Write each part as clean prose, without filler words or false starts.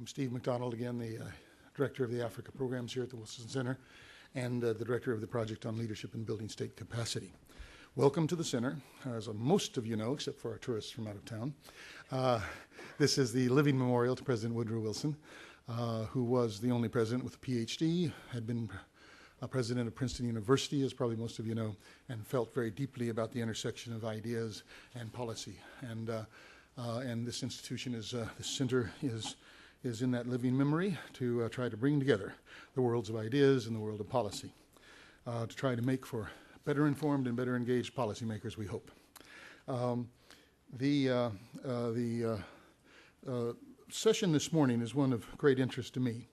Steve McDonald, again, the Director of the Africa Programs here at the Wilson Center, and the Director of the Project on Leadership and Building State Capacity. Welcome to the Center. As most of you know, except for our tourists from out of town, this is the living memorial to President Woodrow Wilson, who was the only president with a PhD, had been a president of Princeton University, as probably most of you know, and felt very deeply about the intersection of ideas and policy. And this institution is, this center is in that living memory to try to bring together the worlds of ideas and the world of policy, to try to make for better informed and better engaged policymakers, we hope. The session this morning is one of great interest to me.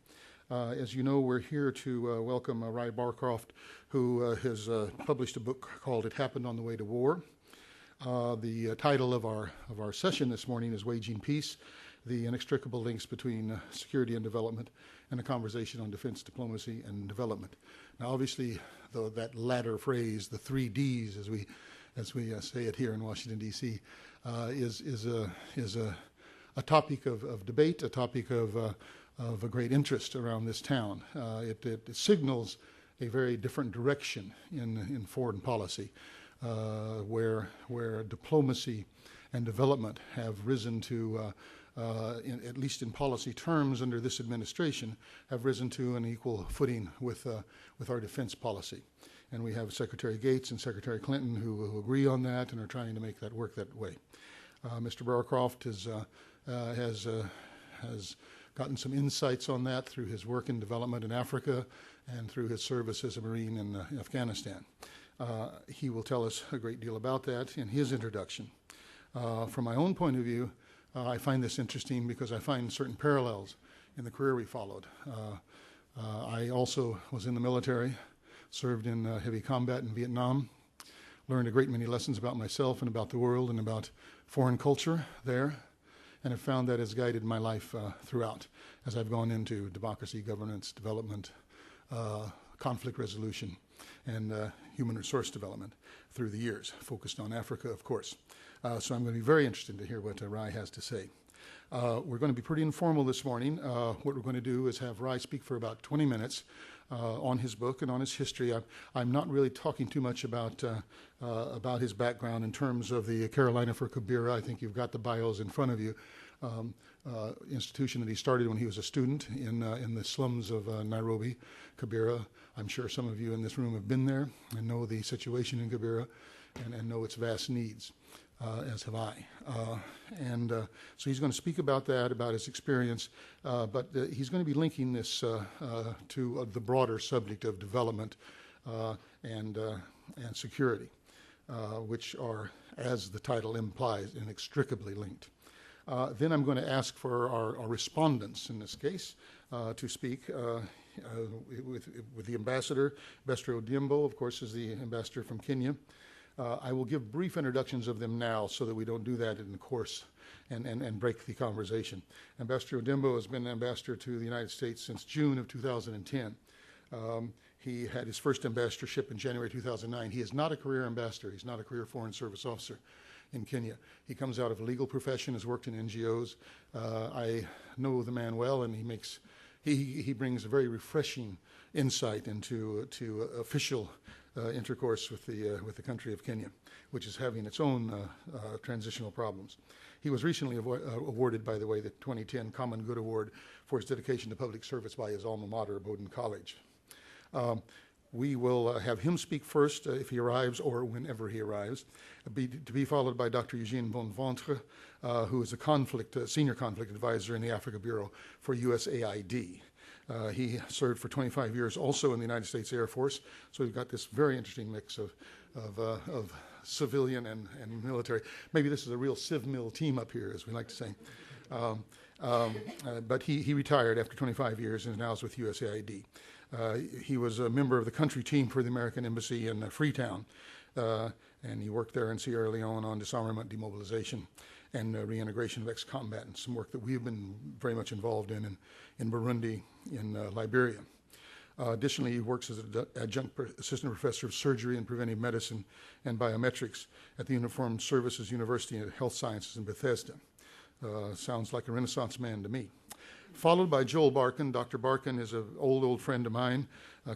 As you know, we're here to welcome Ry Barcroft, who has published a book called It Happened on the Way to War. The title of our session this morning is Waging Peace, the Inextricable Links Between Security and Development, and a Conversation on Defense, Diplomacy, and Development. Now, obviously, that latter phrase, the 3 Ds, as we say it here in Washington, D.C., is a topic of debate, a topic of a great interest around this town. It signals a very different direction in foreign policy, where diplomacy and development have risen to, at least in policy terms under this administration, have risen to an equal footing with our defense policy. And we have Secretary Gates and Secretary Clinton who agree on that and are trying to make that work that way. Mr. Barcroft has gotten some insights on that through his work in development in Africa and through his service as a Marine in Afghanistan. He will tell us a great deal about that in his introduction. From my own point of view, I find this interesting because I find certain parallels in the career we followed. I also was in the military, served in heavy combat in Vietnam, learned a great many lessons about myself and about the world and about foreign culture there, and have found that has guided my life throughout as I've gone into democracy, governance, development, conflict resolution, and human resource development through the years, focused on Africa, of course. So I'm going to be very interested to hear what Ry has to say. We're going to be pretty informal this morning. What we're going to do is have Ry speak for about 20 minutes on his book and on his history. I'm not really talking too much about his background in terms of the Carolina for Kibera. I think you've got the bios in front of you. Institution that he started when he was a student in the slums of Nairobi, Kibera. I'm sure some of you in this room have been there and know the situation in Kibera and know its vast needs, as have I. So he's going to speak about that, about his experience, but he's going to be linking this to the broader subject of development and security, which are, as the title implies, inextricably linked. Then I'm going to ask for our respondents in this case to speak with the ambassador. Ambassador Odhiambo, of course, is the ambassador from Kenya. I will give brief introductions of them now so that we don't do that in the course and break the conversation. Ambassador Odhiambo has been ambassador to the United States since June of 2010. He had his first ambassadorship in January 2009. He is not a career ambassador. He's not a career Foreign Service officer in Kenya. He comes out of a legal profession, has worked in NGOs. I know the man well, and he brings a very refreshing insight into official intercourse with the country of Kenya, which is having its own transitional problems. He was recently awarded, by the way, the 2010 Common Good Award for his dedication to public service by his alma mater, Bowdoin College. We will have him speak first if he arrives or whenever he arrives, to be followed by Dr. Eugene Bonventre, who is a senior conflict advisor in the Africa Bureau for USAID. He served for 25 years also in the United States Air Force, so we've got this very interesting mix of civilian and military. Maybe this is a real civ-mil team up here, as we like to say. But he retired after 25 years and now is with USAID. He was a member of the country team for the American Embassy in Freetown, and he worked there in Sierra Leone on disarmament, demobilization, and reintegration of ex-combatants, some work that we've been very much involved in Burundi, in Liberia. Additionally, he works as an adjunct assistant professor of surgery and preventive medicine and biometrics at the Uniformed Services University of Health Sciences in Bethesda. Sounds like a Renaissance man to me. followed by Joel Barkin. Dr. Barkin is an old friend of mine,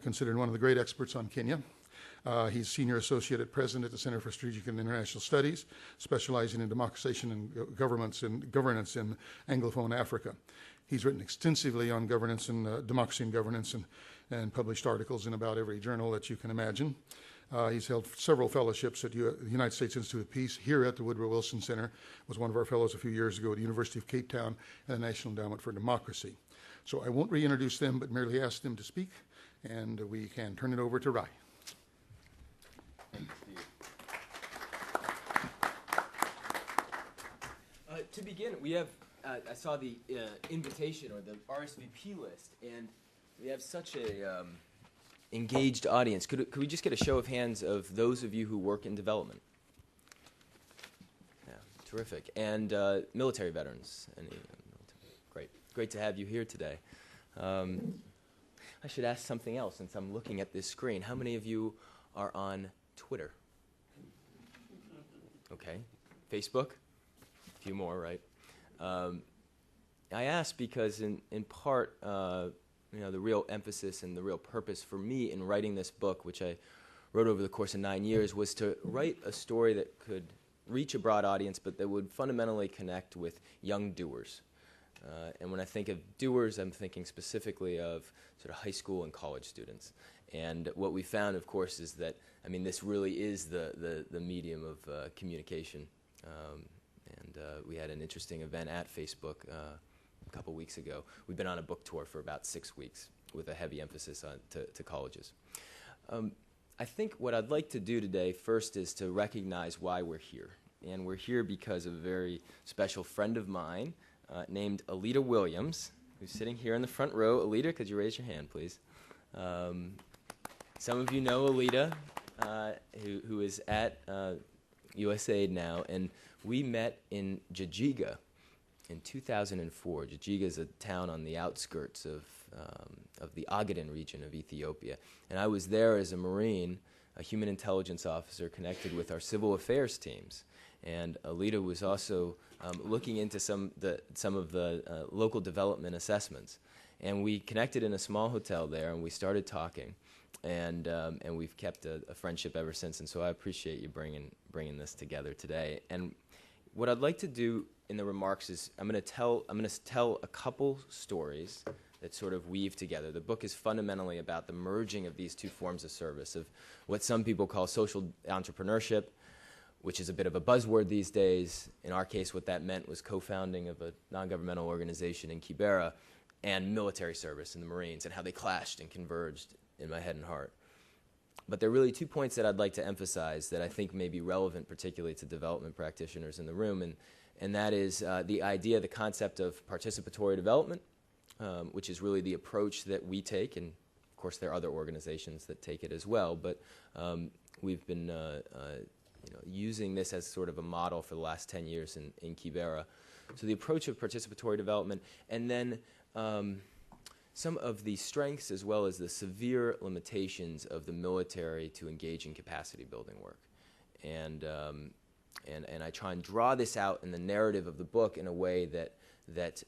considered one of the great experts on Kenya. He's Senior Associate at present at the Center for Strategic and International Studies, specializing in democratization and governance in Anglophone Africa. He's written extensively on governance and democracy and governance and published articles in about every journal that you can imagine. He's held several fellowships at the United States Institute of Peace, here at the Woodrow Wilson Center, was one of our fellows a few years ago at the University of Cape Town and the National Endowment for Democracy. So I won't reintroduce them, but merely ask them to speak, and we can turn it over to Rai. To begin, we have, I saw the invitation or the RSVP list, and we have such a engaged audience. Could we just get a show of hands of those of you who work in development? Yeah, terrific. And military veterans. Great to have you here today. I should ask something else since I'm looking at this screen. How many of you are on Twitter? Okay. Facebook? A few more, right? I ask because in part, the real emphasis and the real purpose for me in writing this book, which I wrote over the course of 9 years, was to write a story that could reach a broad audience, but that would fundamentally connect with young doers. And when I think of doers, I'm thinking specifically of sort of high school and college students. And what we found, of course, is that, this really is the medium of communication. We had an interesting event at Facebook a couple weeks ago. We've been on a book tour for about 6 weeks with a heavy emphasis on to colleges. I think what I'd like to do today first is to recognize why we're here. And we're here because of a very special friend of mine named Alita Williams, who's sitting here in the front row. Alita, could you raise your hand, please? Some of you know Alita, who is at USAID now, and we met in Jijiga in 2004. Jijiga is a town on the outskirts of the Ogaden region of Ethiopia. And I was there as a Marine, a human intelligence officer connected with our civil affairs teams. And Alita was also looking into some of the local development assessments. And we connected in a small hotel there, and we started talking. And we've kept a friendship ever since. And so I appreciate you bringing this together today. And what I'd like to do in the remarks is I'm going to tell a couple stories that sort of weave together. The book is fundamentally about the merging of these two forms of service, of what some people call social entrepreneurship, which is a bit of a buzzword these days. In our case, what that meant was co-founding of a non-governmental organization in Kibera, and military service in the Marines, and how they clashed and converged in my head and heart. But there are really 2 points that I'd like to emphasize that I think may be relevant, particularly to development practitioners in the room, and that is the idea, the concept of participatory development, which is really the approach that we take, and of course there are other organizations that take it as well, but we've been using this as sort of a model for the last 10 years in Kibera. So the approach of participatory development, and then some of the strengths as well as the severe limitations of the military to engage in capacity building work. And I try and draw this out in the narrative of the book in a way that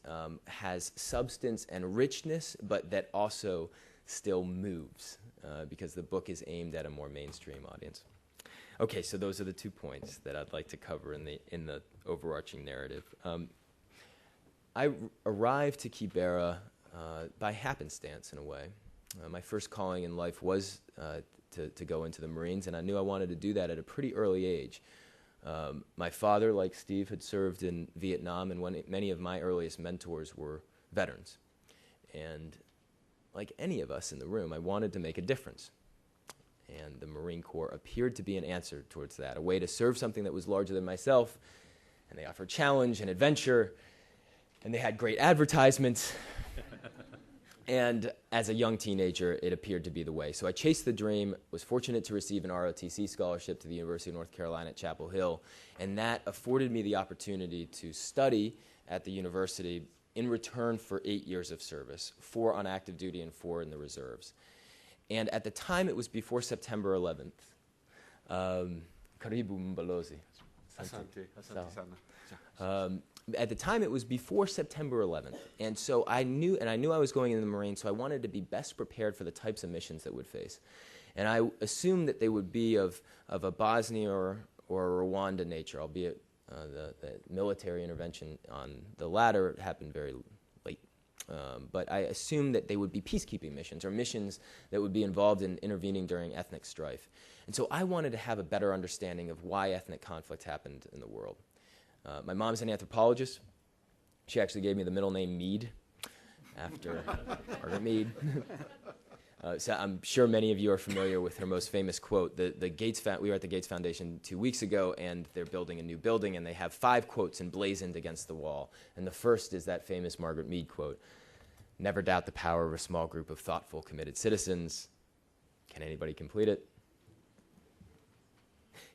has substance and richness, but that also still moves, because the book is aimed at a more mainstream audience. Okay, so those are the 2 points that I'd like to cover in the overarching narrative. I arrived to Kibera by happenstance in a way. My first calling in life was to go into the Marines, and I knew I wanted to do that at a pretty early age. My father, like Steve, had served in Vietnam, and many of my earliest mentors were veterans. And like any of us in the room, I wanted to make a difference. And the Marine Corps appeared to be an answer towards that, a way to serve something that was larger than myself. And they offered challenge and adventure, and they had great advertisements. And as a young teenager, it appeared to be the way. So I chased the dream, was fortunate to receive an ROTC scholarship to the University of North Carolina at Chapel Hill, and that afforded me the opportunity to study at the university in return for 8 years of service, 4 on active duty and 4 in the reserves. And at the time, it was before September 11th. Karibu Mbalozi. At the time, it was before September 11th, and so I knew I was going into the Marines, so I wanted to be best prepared for the types of missions that would face. And I assumed that they would be of a Bosnia or a Rwanda nature, albeit the military intervention on the latter happened very late. But I assumed that they would be peacekeeping missions, or missions that would be involved in intervening during ethnic strife. And so I wanted to have a better understanding of why ethnic conflict happened in the world. My mom's an anthropologist. She actually gave me the middle name Mead, after Margaret Mead. So I'm sure many of you are familiar with her most famous quote. We were at the Gates Foundation 2 weeks ago, and they're building a new building, and they have 5 quotes emblazoned against the wall. And the first is that famous Margaret Mead quote: "Never doubt the power of a small group of thoughtful, committed citizens." Can anybody complete it?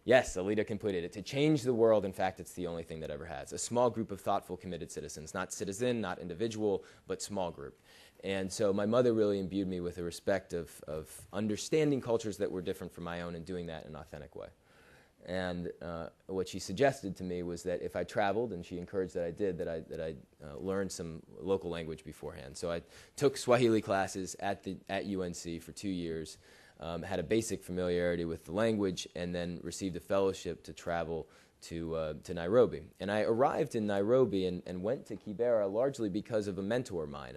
Yes, Alita completed it. To change the world, in fact, it's the only thing that ever has. A small group of thoughtful, committed citizens. Not citizen, not individual, but small group. And so my mother really imbued me with a respect of understanding cultures that were different from my own and doing that in an authentic way. And what she suggested to me was that if I traveled, and she encouraged that I did, that I learn some local language beforehand. So I took Swahili classes at UNC for 2 years. Had a basic familiarity with the language, and then received a fellowship to travel to Nairobi. And I arrived in Nairobi and went to Kibera largely because of a mentor of mine,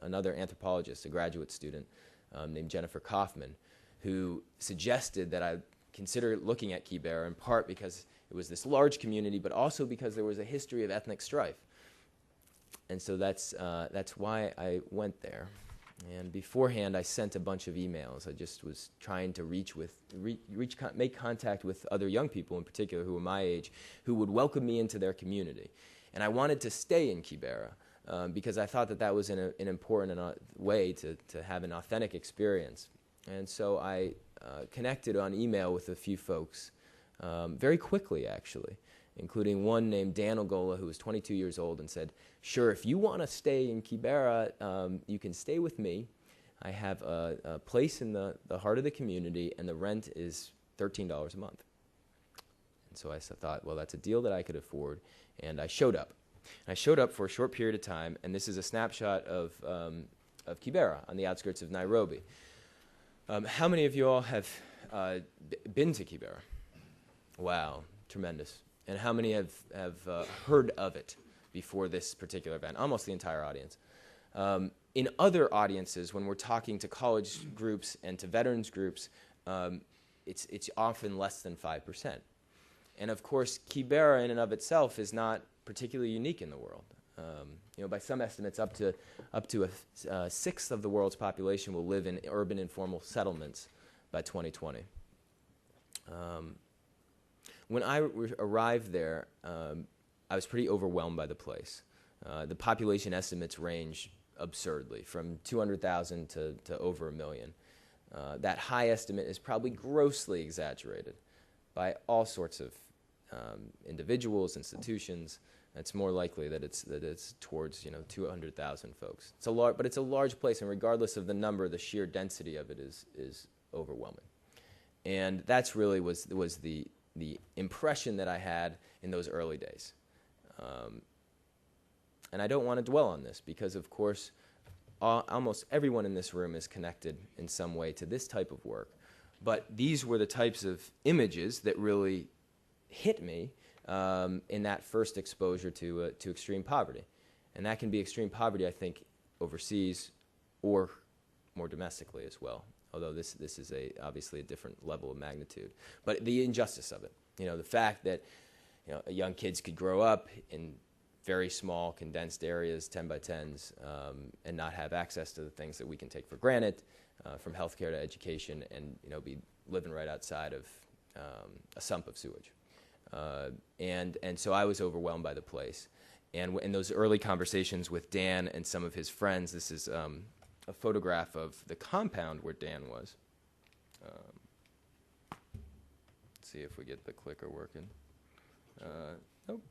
another anthropologist, a graduate student named Jennifer Kaufman, who suggested that I consider looking at Kibera, in part because it was this large community, but also because there was a history of ethnic strife. And so that's why I went there. And beforehand, I sent a bunch of emails. I just was trying to make contact with other young people, in particular, who were my age, who would welcome me into their community. And I wanted to stay in Kibera because I thought that was an important way to have an authentic experience. And so I connected on email with a few folks very quickly, actually, including one named Dan Ogola, who was 22 years old, and said, "Sure, if you want to stay in Kibera, you can stay with me. I have a place in the heart of the community, and the rent is $13 a month." And so I thought, well, that's a deal that I could afford, and I showed up. And I showed up for a short period of time, and this is a snapshot of Kibera on the outskirts of Nairobi. How many of you all have been to Kibera? Wow, tremendous. And how many have heard of it before this particular event? Almost the entire audience. In other audiences, when we're talking to college groups and to veterans groups, it's often less than 5%. And of course, Kibera in and of itself is not particularly unique in the world. By some estimates, up to a sixth of the world's population will live in urban informal settlements by 2020. When I arrived there, I was pretty overwhelmed by the place. The population estimates range absurdly, from 200,000 to over 1 million. That high estimate is probably grossly exaggerated by all sorts of individuals, institutions. It's more likely that it's towards 200,000 folks. But it's a large place, and regardless of the number, the sheer density of it is overwhelming. And that's really was the impression that I had in those early days. And I don't want to dwell on this because, of course, almost everyone in this room is connected in some way to this type of work. But these were the types of images that really hit me in that first exposure to extreme poverty. And that can be extreme poverty, I think, overseas or more domestically as well. Although this is obviously a different level of magnitude. But the injustice of it, the fact that young kids could grow up in very small, condensed areas, 10 by 10s, and not have access to the things that we can take for granted, from healthcare to education, and be living right outside of a sump of sewage. And so I was overwhelmed by the place. And in those early conversations with Dan and some of his friends, this is a photograph of the compound where Dan was. Let's see if we get the clicker working. Nope.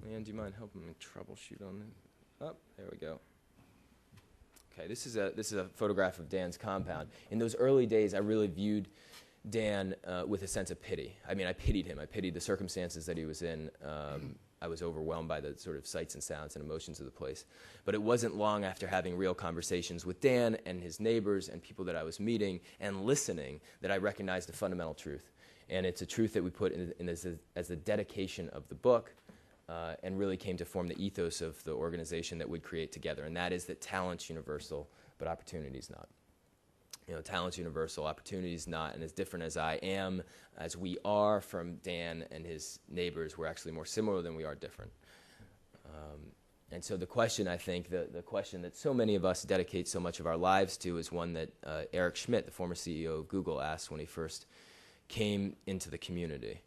Leanne, do you mind helping me troubleshoot on it? Oh, there we go. Okay, this is a photograph of Dan's compound. In those early days, I really viewed Dan with a sense of pity. I mean, I pitied him. I pitied the circumstances that he was in. I was overwhelmed by the sort of sights and sounds and emotions of the place. But it wasn't long after having real conversations with Dan and his neighbors and people that I was meeting and listening that I recognized a fundamental truth. And it's a truth that we put in as a dedication of the book, and really came to form the ethos of the organization that we'd create together. And that is that talent's universal, but opportunity's not. Talent's universal, opportunity's not. And as different as I am, as we are from Dan and his neighbors, we're actually more similar than we are different. And so the question, I think, the question that so many of us dedicate so much of our lives to is one that Eric Schmidt, the former CEO of Google, asked when he first came into the community.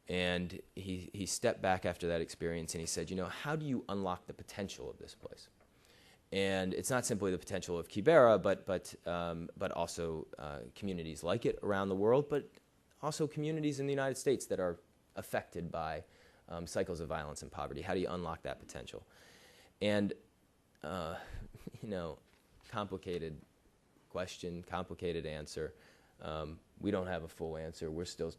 And he stepped back after that experience and he said, how do you unlock the potential of this place? And it's not simply the potential of Kibera, but also communities like it around the world, but also communities in the United States that are affected by cycles of violence and poverty. How do you unlock that potential? And, complicated question, complicated answer. We don't have a full answer. We're still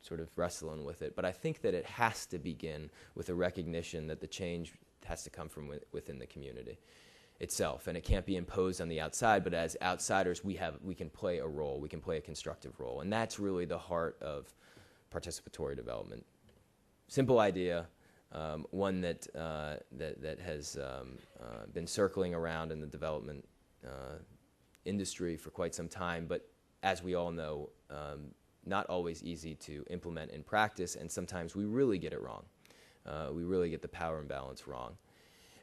sort of wrestling with it. But I think that it has to begin with a recognition that the change has to come from within the community itself. And it can't be imposed on the outside, but as outsiders, we can play a role. We can play a constructive role. And that's really the heart of participatory development. Simple idea, one that has been circling around in the development industry for quite some time, but as we all know, not always easy to implement in practice, and sometimes we really get it wrong. We really get the power imbalance wrong.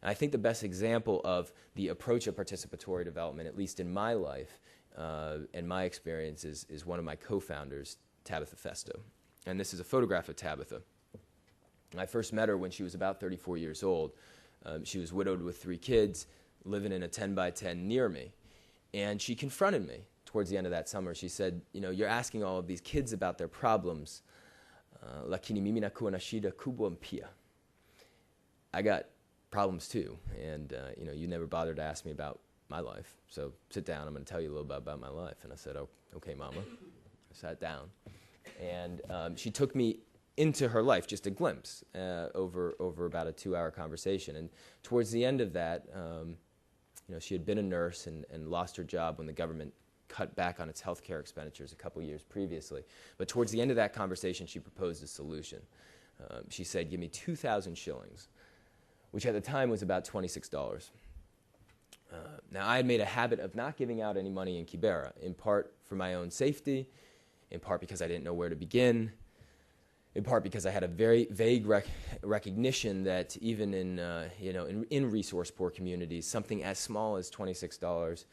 And I think the best example of the approach of participatory development, at least in my life and my experience, is one of my co-founders, Tabitha Festo. And this is a photograph of Tabitha. I first met her when she was about 34 years old. She was widowed with 3 kids, living in a 10-by-10 near me. And she confronted me towards the end of that summer. She said, you're asking all of these kids about their problems. Lakini mimi nakuwa na shida kubwa mpya. I got problems too, and you never bothered to ask me about my life. So sit down, I'm going to tell you a little bit about my life. And I said, oh, okay, Mama. I sat down, and she took me into her life, just a glimpse, over about a 2-hour conversation. And towards the end of that, she had been a nurse and lost her job when the government cut back on its healthcare expenditures a couple years previously. But towards the end of that conversation, she proposed a solution. She said, give me 2,000 shillings, which at the time was about $26. Now, I had made a habit of not giving out any money in Kibera, in part for my own safety, in part because I didn't know where to begin, in part because I had a very vague recognition that even in resource-poor communities, something as small as $26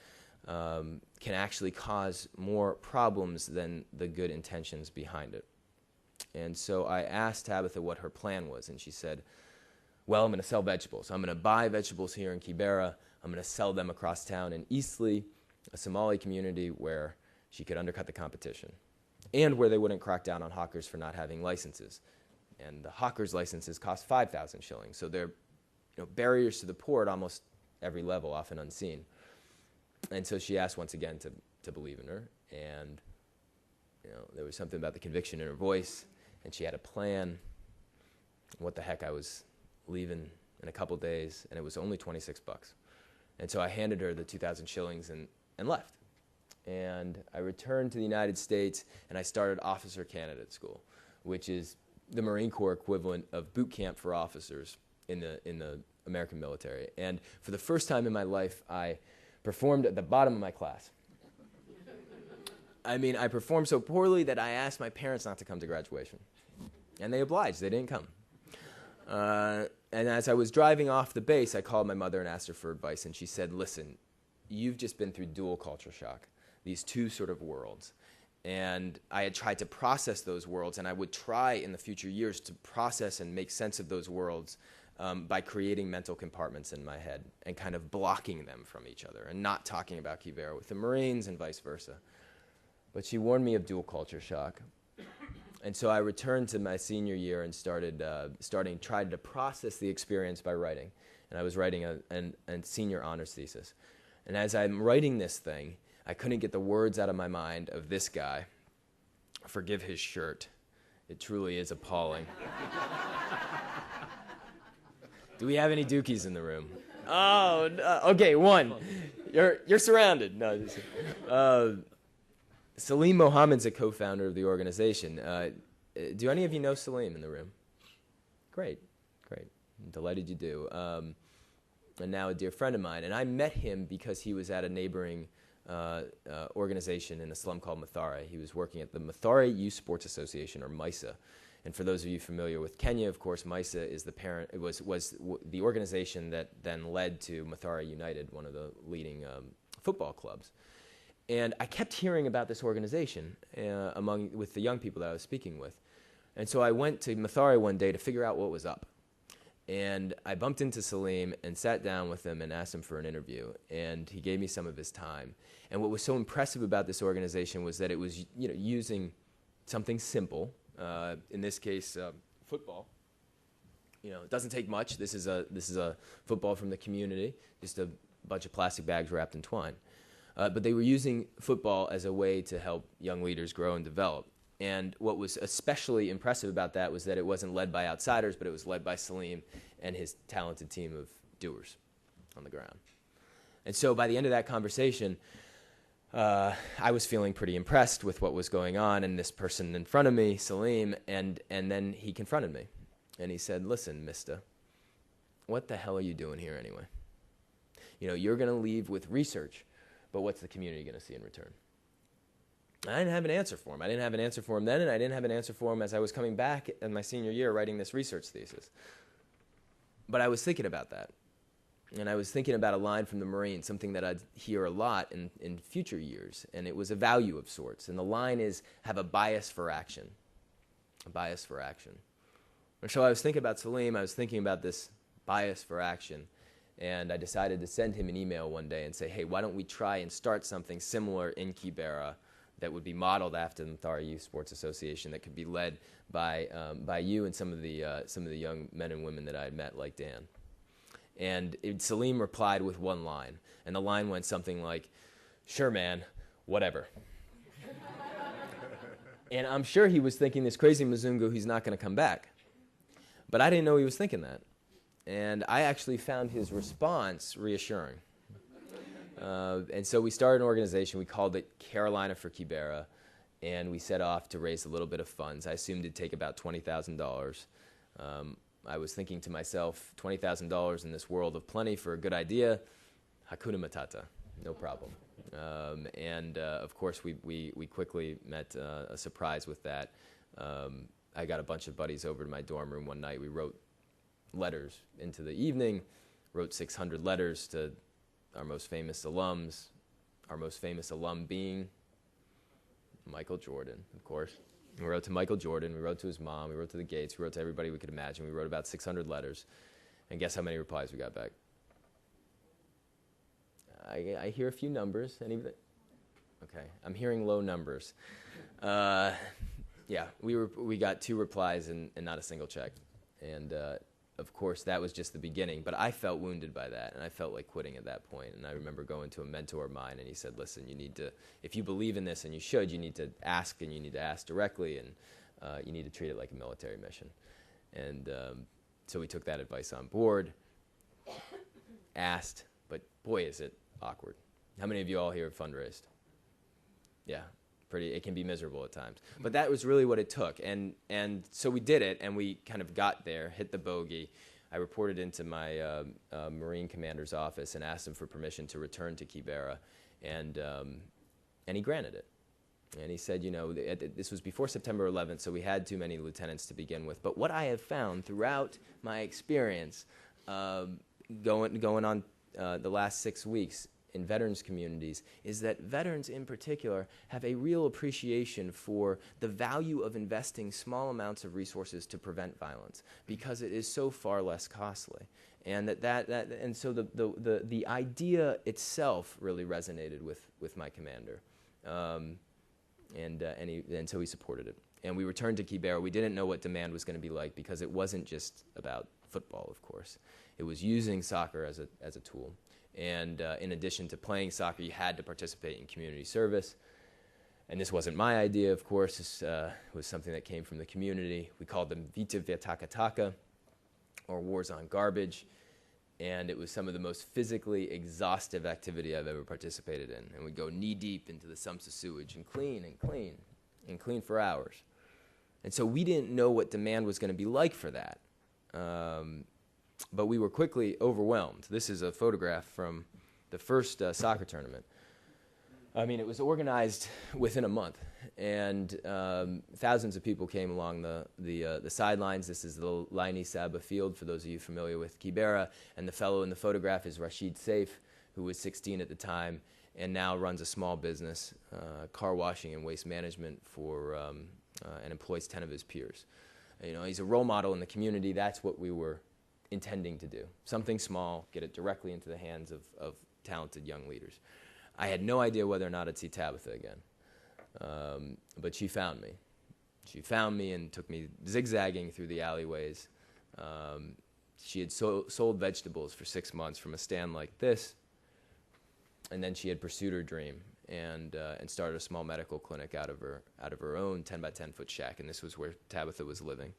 can actually cause more problems than the good intentions behind it. And so I asked Tabitha what her plan was, and she said, well, I'm going to sell vegetables. I'm going to buy vegetables here in Kibera. I'm going to sell them across town in Eastleigh, a Somali community where she could undercut the competition, and where they wouldn't crack down on hawkers for not having licenses. And the hawkers' licenses cost 5,000 shillings. So they're barriers to the poor at almost every level, often unseen. And so she asked once again to believe in her. And there was something about the conviction in her voice, and she had a plan. What the heck, I was leaving in a couple days, and it was only $26. And so I handed her the 2,000 shillings and left. And I returned to the United States, and I started officer candidate school, which is the Marine Corps equivalent of boot camp for officers in the American military. And for the first time in my life, I performed at the bottom of my class. I mean, I performed so poorly that I asked my parents not to come to graduation. And they obliged. They didn't come. And as I was driving off the base, I called my mother and asked her for advice. And she said, listen, you've just been through dual culture shock, these two sort of worlds. And I had tried to process those worlds, and I would try in the future years to process and make sense of those worlds by creating mental compartments in my head and kind of blocking them from each other and not talking about Kibera with the Marines and vice versa. But she warned me of dual culture shock. And so I returned to my senior year and tried to process the experience by writing. And I was writing a senior honors thesis. And as I'm writing this thing, I couldn't get the words out of my mind of this guy. Forgive his shirt. It truly is appalling. Do we have any Dukies in the room? Oh, no. Okay, one. You're surrounded. No, Salim Mohammed's a co-founder of the organization. Do any of you know Salim in the room? Great. I'm delighted you do. And now a dear friend of mine. And I met him because he was at a neighboring organization in a slum called Mathare. He was working at the Mathare Youth Sports Association, or MISA. And for those of you familiar with Kenya, of course, MISA is the parent. It was the organization that then led to Mathare United, one of the leading football clubs. And I kept hearing about this organization with the young people that I was speaking with. And so I went to Mathare one day to figure out what was up. And I bumped into Salim and sat down with him and asked him for an interview. And he gave me some of his time. And what was so impressive about this organization was that it was, using something simple. In this case, football. It doesn't take much. This is a football from the community, just a bunch of plastic bags wrapped in twine. But they were using football as a way to help young leaders grow and develop. And what was especially impressive about that was that it wasn't led by outsiders, but it was led by Salim and his talented team of doers on the ground. And so by the end of that conversation, I was feeling pretty impressed with what was going on, and this person in front of me, Salim, and then he confronted me. And he said, "Listen, mister, what the hell are you doing here anyway? You're going to leave with research, but what's the community going to see in return?" I didn't have an answer for him. I didn't have an answer for him then, and I didn't have an answer for him as I was coming back in my senior year writing this research thesis. But I was thinking about that. And I was thinking about a line from the Marine, something that I'd hear a lot in future years, and it was a value of sorts. And the line is, have a bias for action. A bias for action. And so I was thinking about Salim, I was thinking about this bias for action, and I decided to send him an email one day and say, hey, why don't we try and start something similar in Kibera that would be modeled after the Mathare Youth Sports Association, that could be led by you and some of the young men and women that I had met, like Dan. And Salim replied with one line, and the line went something like, "Sure, man, whatever." And I'm sure he was thinking, this crazy Mzungu, he's not going to come back. But I didn't know he was thinking that. And I actually found his response reassuring. And so we started an organization. We called it Carolina for Kibera, and we set off to raise a little bit of funds. I assumed it'd take about $20,000. I was thinking to myself, $20,000 in this world of plenty for a good idea, Hakuna Matata, no problem. Of course, we quickly met a surprise with that. I got a bunch of buddies over to my dorm room one night. We wrote letters into the evening, wrote 600 letters to our most famous alums, our most famous alum being Michael Jordan, of course. We wrote to Michael Jordan, we wrote to his mom, we wrote to the Gates, we wrote to everybody we could imagine. We wrote about 600 letters, and guess how many replies we got back? I hear a few numbers. Okay, I'm hearing low numbers. Yeah, we got 2 replies and not a single check. And of course, that was just the beginning. But I felt wounded by that, and I felt like quitting at that point. And I remember going to a mentor of mine, and he said, listen, you need to, if you believe in this, and you need to ask, and you need to ask directly, and you need to treat it like a military mission. And so we took that advice on board, asked, but boy, is it awkward. How many of you all here have fundraised? Yeah. It can be miserable at times. But that was really what it took. And so we did it, and we kind of got there, hit the bogey. I reported into my Marine commander's office and asked him for permission to return to Kibera, and he granted it. And he said, this was before September 11th, so we had too many lieutenants to begin with. But what I have found throughout my experience going on the last 6 weeks in veterans communities is that veterans in particular have a real appreciation for the value of investing small amounts of resources to prevent violence, because it is so far less costly. And and so the idea itself really resonated with my commander. And so he supported it. And we returned to Kibera. We didn't know what demand was going to be like, because it wasn't just about football, of course. It was using soccer as a tool. And in addition to playing soccer, you had to participate in community service. And this wasn't my idea, of course. This was something that came from the community. We called them Vita Vitakataka, or Wars on Garbage. And it was some of the most physically exhaustive activity I've ever participated in. And we'd go knee-deep into the sumps of sewage and clean and clean and clean for hours. And so we didn't know what demand was going to be like for that. But we were quickly overwhelmed. This is a photograph from the first soccer tournament. I mean, it was organized within a month, and thousands of people came along the sidelines. This is the Laini Saba field, for those of you familiar with Kibera, and the fellow in the photograph is Rashid Saif, who was 16 at the time, and now runs a small business, car washing and waste management and employs 10 of his peers. You know, he's a role model in the community. That's what we were intending to do. Something small, get it directly into the hands of talented young leaders. I had no idea whether or not I'd see Tabitha again, but she found me. She found me and took me zigzagging through the alleyways. She had sold vegetables for 6 months from a stand like this, and then she had pursued her dream and started a small medical clinic out of her own 10 by 10 foot shack, and this was where Tabitha was living.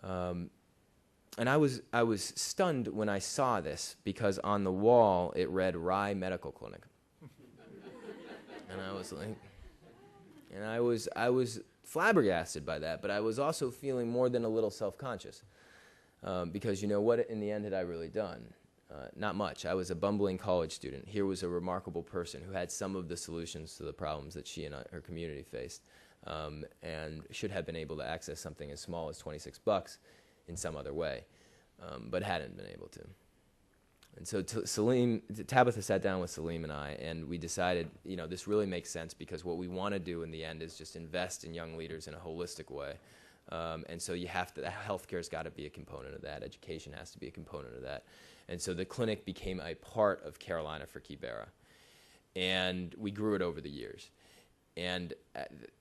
And I was stunned when I saw this, because on the wall it read Rye Medical Clinic. And I was like, and I was flabbergasted by that, but I was also feeling more than a little self-conscious, because you know what, in the end, had I really done? Not much. I was a bumbling college student. Here was a remarkable person who had some of the solutions to the problems that she and her community faced, and should have been able to access something as small as $26 in some other way, but hadn't been able to. And so Tabitha sat down with Salim and I, and we decided, you know, this really makes sense, because what we want to do in the end is just invest in young leaders in a holistic way. And so healthcare's got to be a component of that. Education has to be a component of that. And so the clinic became a part of Carolina for Kibera. And we grew it over the years. And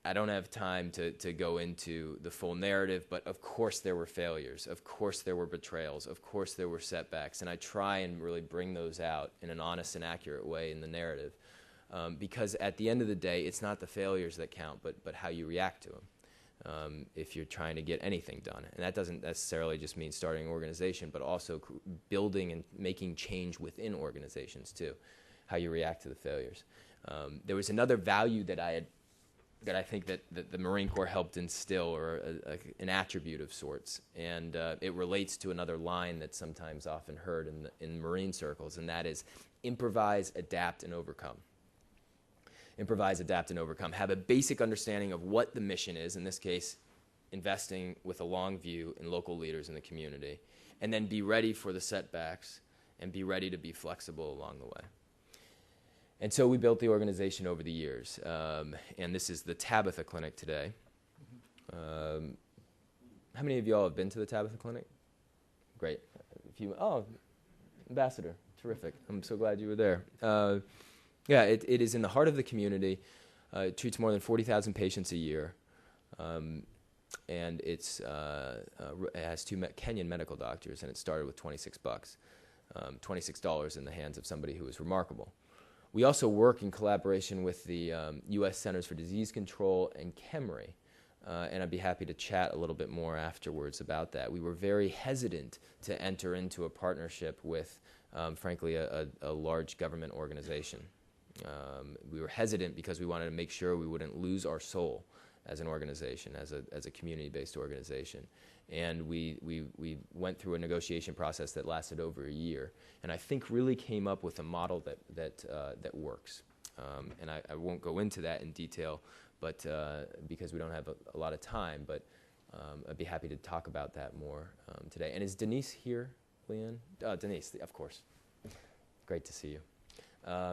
I don't have time to go into the full narrative, but of course there were failures. Of course there were betrayals. Of course there were setbacks. And I try and really bring those out in an honest and accurate way in the narrative. Because at the end of the day, it's not the failures that count, but how you react to them. If you're trying to get anything done. And that doesn't necessarily just mean starting an organization, but also building and making change within organizations too. How you react to the failures. There was another value that I think that the Marine Corps helped instill, or an attribute of sorts, and it relates to another line that's sometimes often heard in Marine circles, and that is improvise, adapt, and overcome. Improvise, adapt, and overcome. Have a basic understanding of what the mission is, in this case, investing with a long view in local leaders in the community, and then be ready for the setbacks and be ready to be flexible along the way. And so we built the organization over the years, and this is the Tabitha Clinic today. How many of y'all have been to the Tabitha Clinic? Great. Ambassador, terrific. I'm so glad you were there. Yeah, it is in the heart of the community. It treats more than 40,000 patients a year, and it has two Kenyan medical doctors, and it started with $26, $26 in the hands of somebody who was remarkable. We also work in collaboration with the U.S. Centers for Disease Control and KEMRI, and I'd be happy to chat a little bit more afterwards about that. We were very hesitant to enter into a partnership with, frankly, a large government organization. We were hesitant because we wanted to make sure we wouldn't lose our soul as an organization, as a community-based organization. And we went through a negotiation process that lasted over a year, and I think really came up with a model that works. And I won't go into that in detail, but because we don't have a lot of time. But I'd be happy to talk about that more today. And is Denise here, Leanne? Denise, of course. Great to see you.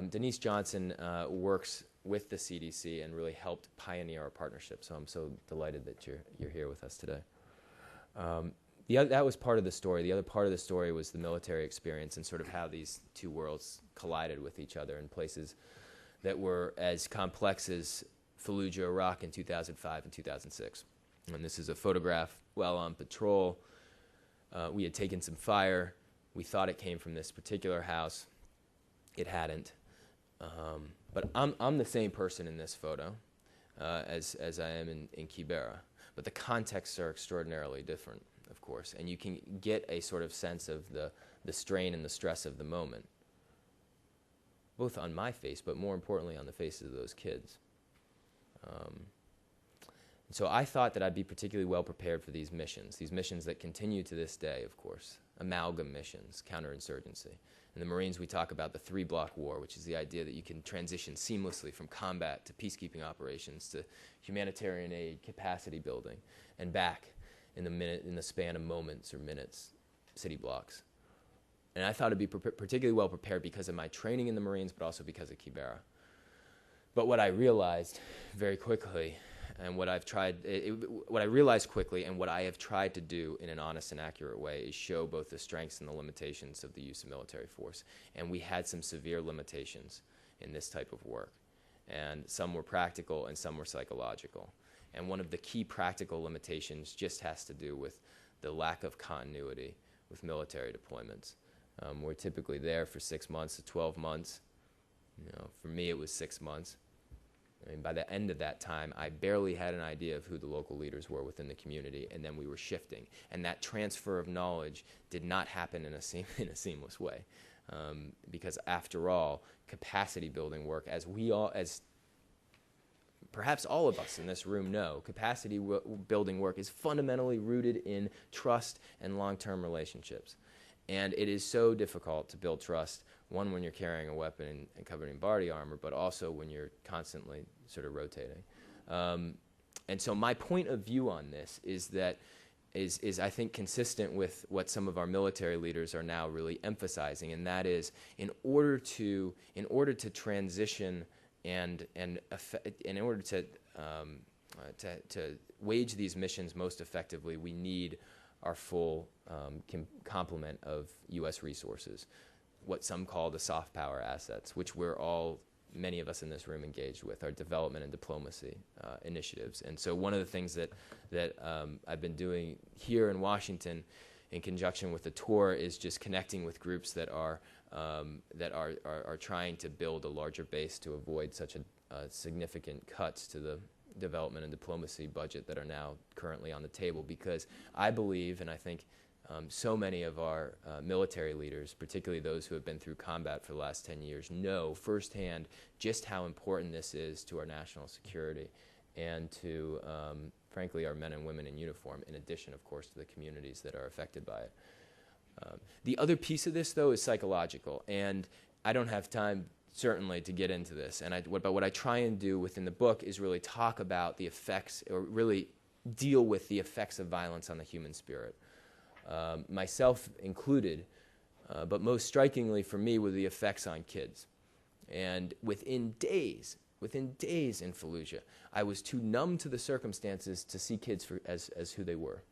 Denise Johnson works with the CDC and really helped pioneer our partnership. So I'm so delighted that you're here with us today. That was part of the story. The other part of the story was the military experience and sort of how these two worlds collided with each other in places that were as complex as Fallujah, Iraq in 2005 and 2006. And this is a photograph while on patrol. We had taken some fire. We thought it came from this particular house. It hadn't. But I'm the same person in this photo as I am in Kibera. But the contexts are extraordinarily different. of course, and you can get a sort of sense of the strain and the stress of the moment, both on my face, but more importantly on the faces of those kids. So I thought that I'd be particularly well prepared for these missions that continue to this day, of course, amalgam missions, counterinsurgency. In the Marines, we talk about the 3-block war, which is the idea that you can transition seamlessly from combat to peacekeeping operations to humanitarian aid, capacity building, and back in the span of moments or minutes, city blocks. And I thought I'd be particularly well prepared because of my training in the Marines, but also because of Kibera. But what I realized very quickly, and what I realized quickly, and what I have tried to do in an honest and accurate way, is show both the strengths and the limitations of the use of military force. And we had some severe limitations in this type of work, and some were practical and some were psychological. And one of the key practical limitations just has to do with the lack of continuity with military deployments. We're typically there for 6 months to 12 months. For me, it was 6 months. I mean, by the end of that time, I barely had an idea of who the local leaders were within the community, and then we were shifting. And that transfer of knowledge did not happen in a seamless way, because after all, capacity building work, as perhaps all of us in this room know, capacity building work is fundamentally rooted in trust and long-term relationships. And it is so difficult to build trust, one, when you're carrying a weapon and covered in body armor, but also when you're constantly sort of rotating. And so my point of view on this is that is I think consistent with what some of our military leaders are now really emphasizing, and that is in order to transition and in order to wage these missions most effectively, we need our full complement of U.S. resources, what some call the soft power assets, which many of us in this room engaged with, our development and diplomacy initiatives. And so one of the things that I've been doing here in Washington in conjunction with the tour is just connecting with groups that are trying to build a larger base to avoid such a significant cuts to the development and diplomacy budget that are now currently on the table, because I believe, and I think so many of our military leaders, particularly those who have been through combat for the last 10 years, know firsthand just how important this is to our national security and to, frankly, our men and women in uniform, in addition, of course, to the communities that are affected by it. The other piece of this, though, is psychological, and I don't have time certainly to get into this. But what I try and do within the book is really talk about the effects, or really deal with the effects of violence on the human spirit, myself included. But most strikingly for me were the effects on kids. And within days in Fallujah, I was too numb to the circumstances to see kids as who they were.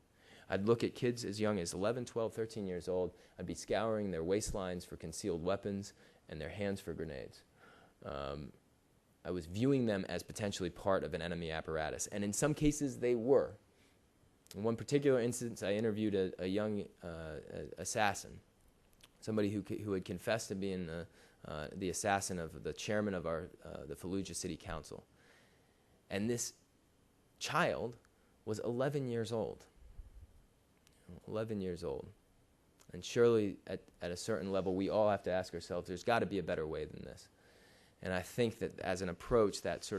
I'd look at kids as young as 11, 12, 13 years old. I'd be scouring their waistlines for concealed weapons and their hands for grenades. I was viewing them as potentially part of an enemy apparatus, and in some cases they were. In one particular instance, I interviewed a young assassin, somebody who had confessed to being the assassin of the chairman of the Fallujah City Council. And this child was 11 years old. 11 years old. And surely at a certain level, we all have to ask ourselves, there's got to be a better way than this. And I think that as an approach, that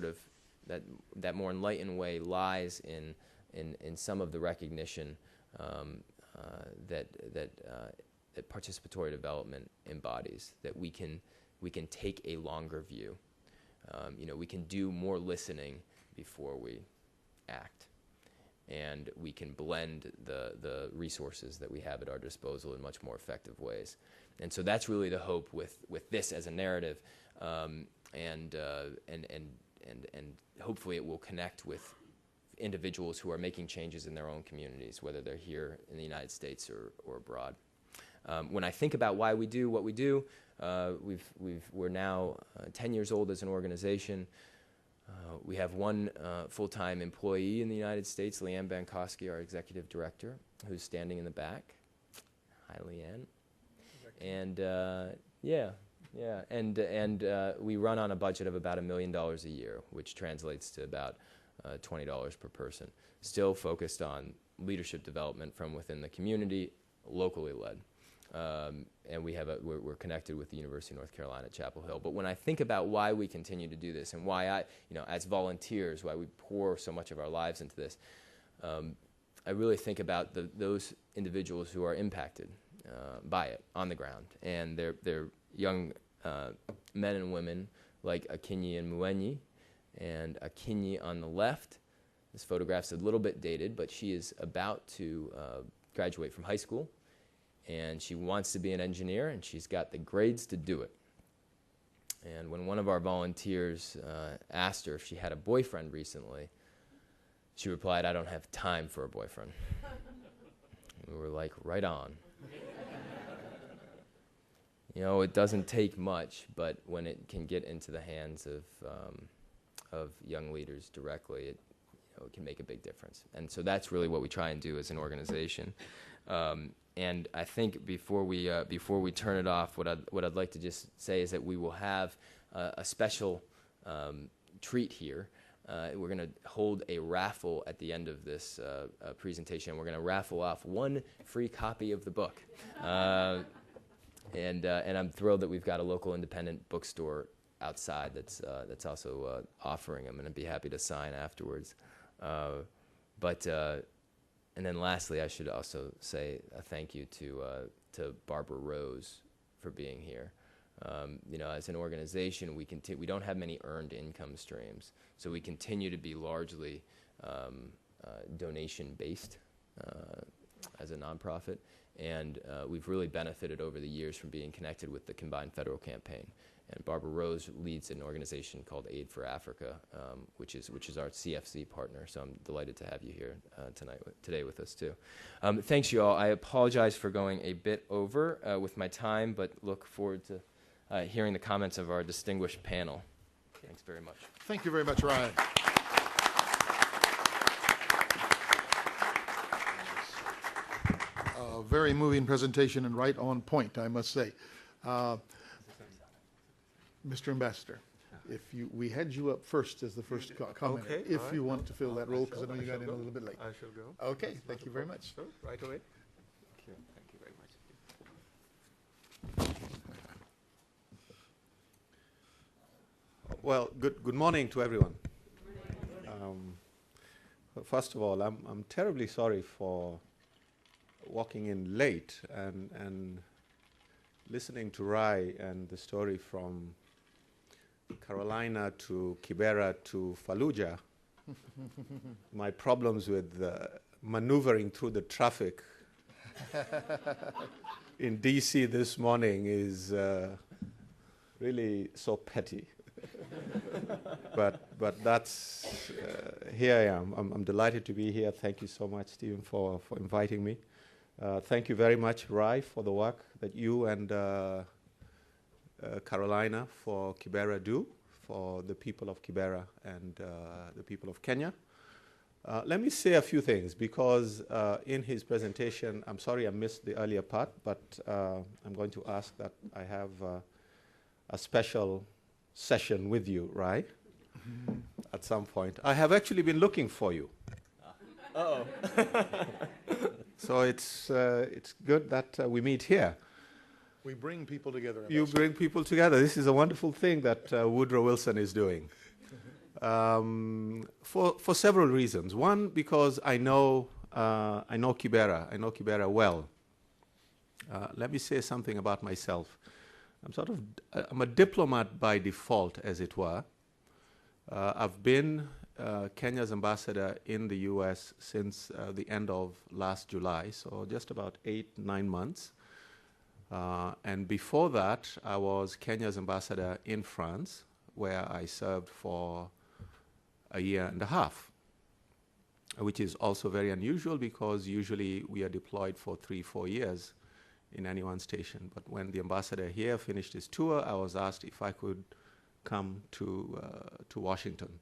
more enlightened way lies in some of the recognition that participatory development embodies, that we can take a longer view. We can do more listening before we act. And we can blend the resources that we have at our disposal in much more effective ways. And so that's really the hope with this as a narrative, and hopefully it will connect with individuals who are making changes in their own communities, whether they're here in the United States or abroad. When I think about why we do what we do, we're now 10 years old as an organization. We have one full-time employee in the United States, Leanne Bankowski, our executive director, who's standing in the back. Hi, Leanne. And and we run on a budget of about $1 million a year, which translates to about $20 per person. Still focused on leadership development from within the community, locally led. And we're connected with the University of North Carolina at Chapel Hill. But when I think about why we continue to do this and why as volunteers, why we pour so much of our lives into this, I really think about those individuals who are impacted by it on the ground. And they're young men and women like Akinyi and Muenyi. And Akinyi on the left, this photograph's a little bit dated, but she is about to graduate from high school. And she wants to be an engineer, and she's got the grades to do it. And when one of our volunteers asked her if she had a boyfriend recently, she replied, "I don't have time for a boyfriend." We were like, right on. It doesn't take much, but when it can get into the hands of young leaders directly, it can make a big difference. And so that's really what we try and do as an organization. And I think before we turn it off, what I'd like to just say is that we will have a special treat here. We're going to hold a raffle at the end of this presentation. We're going to raffle off one free copy of the book. And I'm thrilled that we've got a local independent bookstore outside that's also offering them, and I'd be happy to sign afterwards. And then lastly, I should also say a thank you to Barbara Rose for being here. As an organization, we don't have many earned income streams, so we continue to be largely donation-based as a nonprofit, and we've really benefited over the years from being connected with the Combined Federal Campaign. And Barbara Rose leads an organization called Aid for Africa, which is our CFC partner. So I'm delighted to have you here today with us too. Thanks, you all. I apologize for going a bit over with my time, but look forward to hearing the comments of our distinguished panel. Thanks very much. Thank you very much, Ryan. A very moving presentation and right on point, I must say. Mr. Ambassador, we had you up first as the first comment. Okay, if right. you want to fill that role, because I know you got in a go. little bit late. I shall go. Okay, thank you very much. Sure, right away. Thank you very much. Well, good morning to everyone. First of all, I'm terribly sorry for walking in late and listening to Rai and the story from Carolina to Kibera to Fallujah. My problems with maneuvering through the traffic in D.C. this morning is really so petty. But that's here I am. I'm delighted to be here. Thank you so much, Stephen, for inviting me. Thank you very much, Rai, for the work that you and Carolina for Kibera do for the people of Kibera and the people of Kenya. Let me say a few things because in his presentation, I'm sorry I missed the earlier part, but I'm going to ask that I have a special session with you, Rai, at some point. I have actually been looking for you. Uh-oh. So it's good that we meet here. We bring people together. You bring people together. This is a wonderful thing that Woodrow Wilson is doing. For several reasons. One, because I know Kibera. I know Kibera well. Let me say something about myself. I'm a diplomat by default, as it were. I've been Kenya's ambassador in the U.S. since the end of last July, so just about 8-9 months. And before that, I was Kenya's ambassador in France, where I served for a year and a half, which is also very unusual because usually we are deployed for 3-4 years in any one station. But when the ambassador here finished his tour, I was asked if I could come to Washington.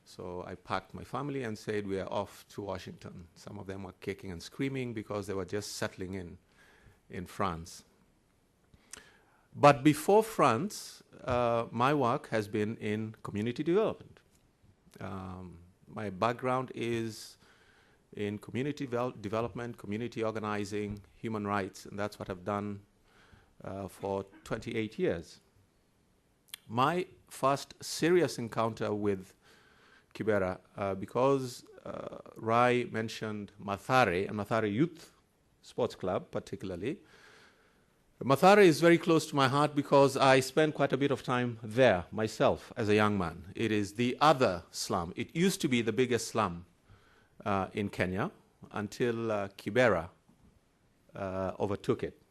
So I packed my family and said, we are off to Washington. Some of them were kicking and screaming because they were just settling in France. But before France, my work has been in community development. My background is in community development, community organizing, human rights, and that's what I've done for 28 years. My first serious encounter with Kibera, because Rai mentioned Mathare, and Mathare Youth Sports Club particularly. Mathare is very close to my heart because I spent quite a bit of time there myself as a young man. It is the other slum. It used to be the biggest slum in Kenya until Kibera overtook it.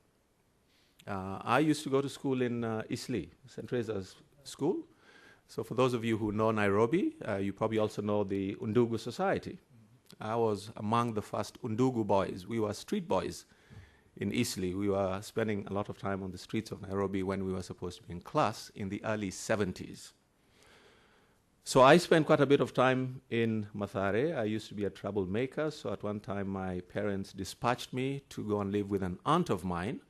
I used to go to school in Eastleigh, St. Teresa's School. So for those of you who know Nairobi, you probably also know the Undugu Society. I was among the first Undugu boys. We were street boys in Eastleigh. We were spending a lot of time on the streets of Nairobi when we were supposed to be in class in the early 70s. So I spent quite a bit of time in Mathare. I used to be a troublemaker, so at one time my parents dispatched me to go and live with an aunt of mine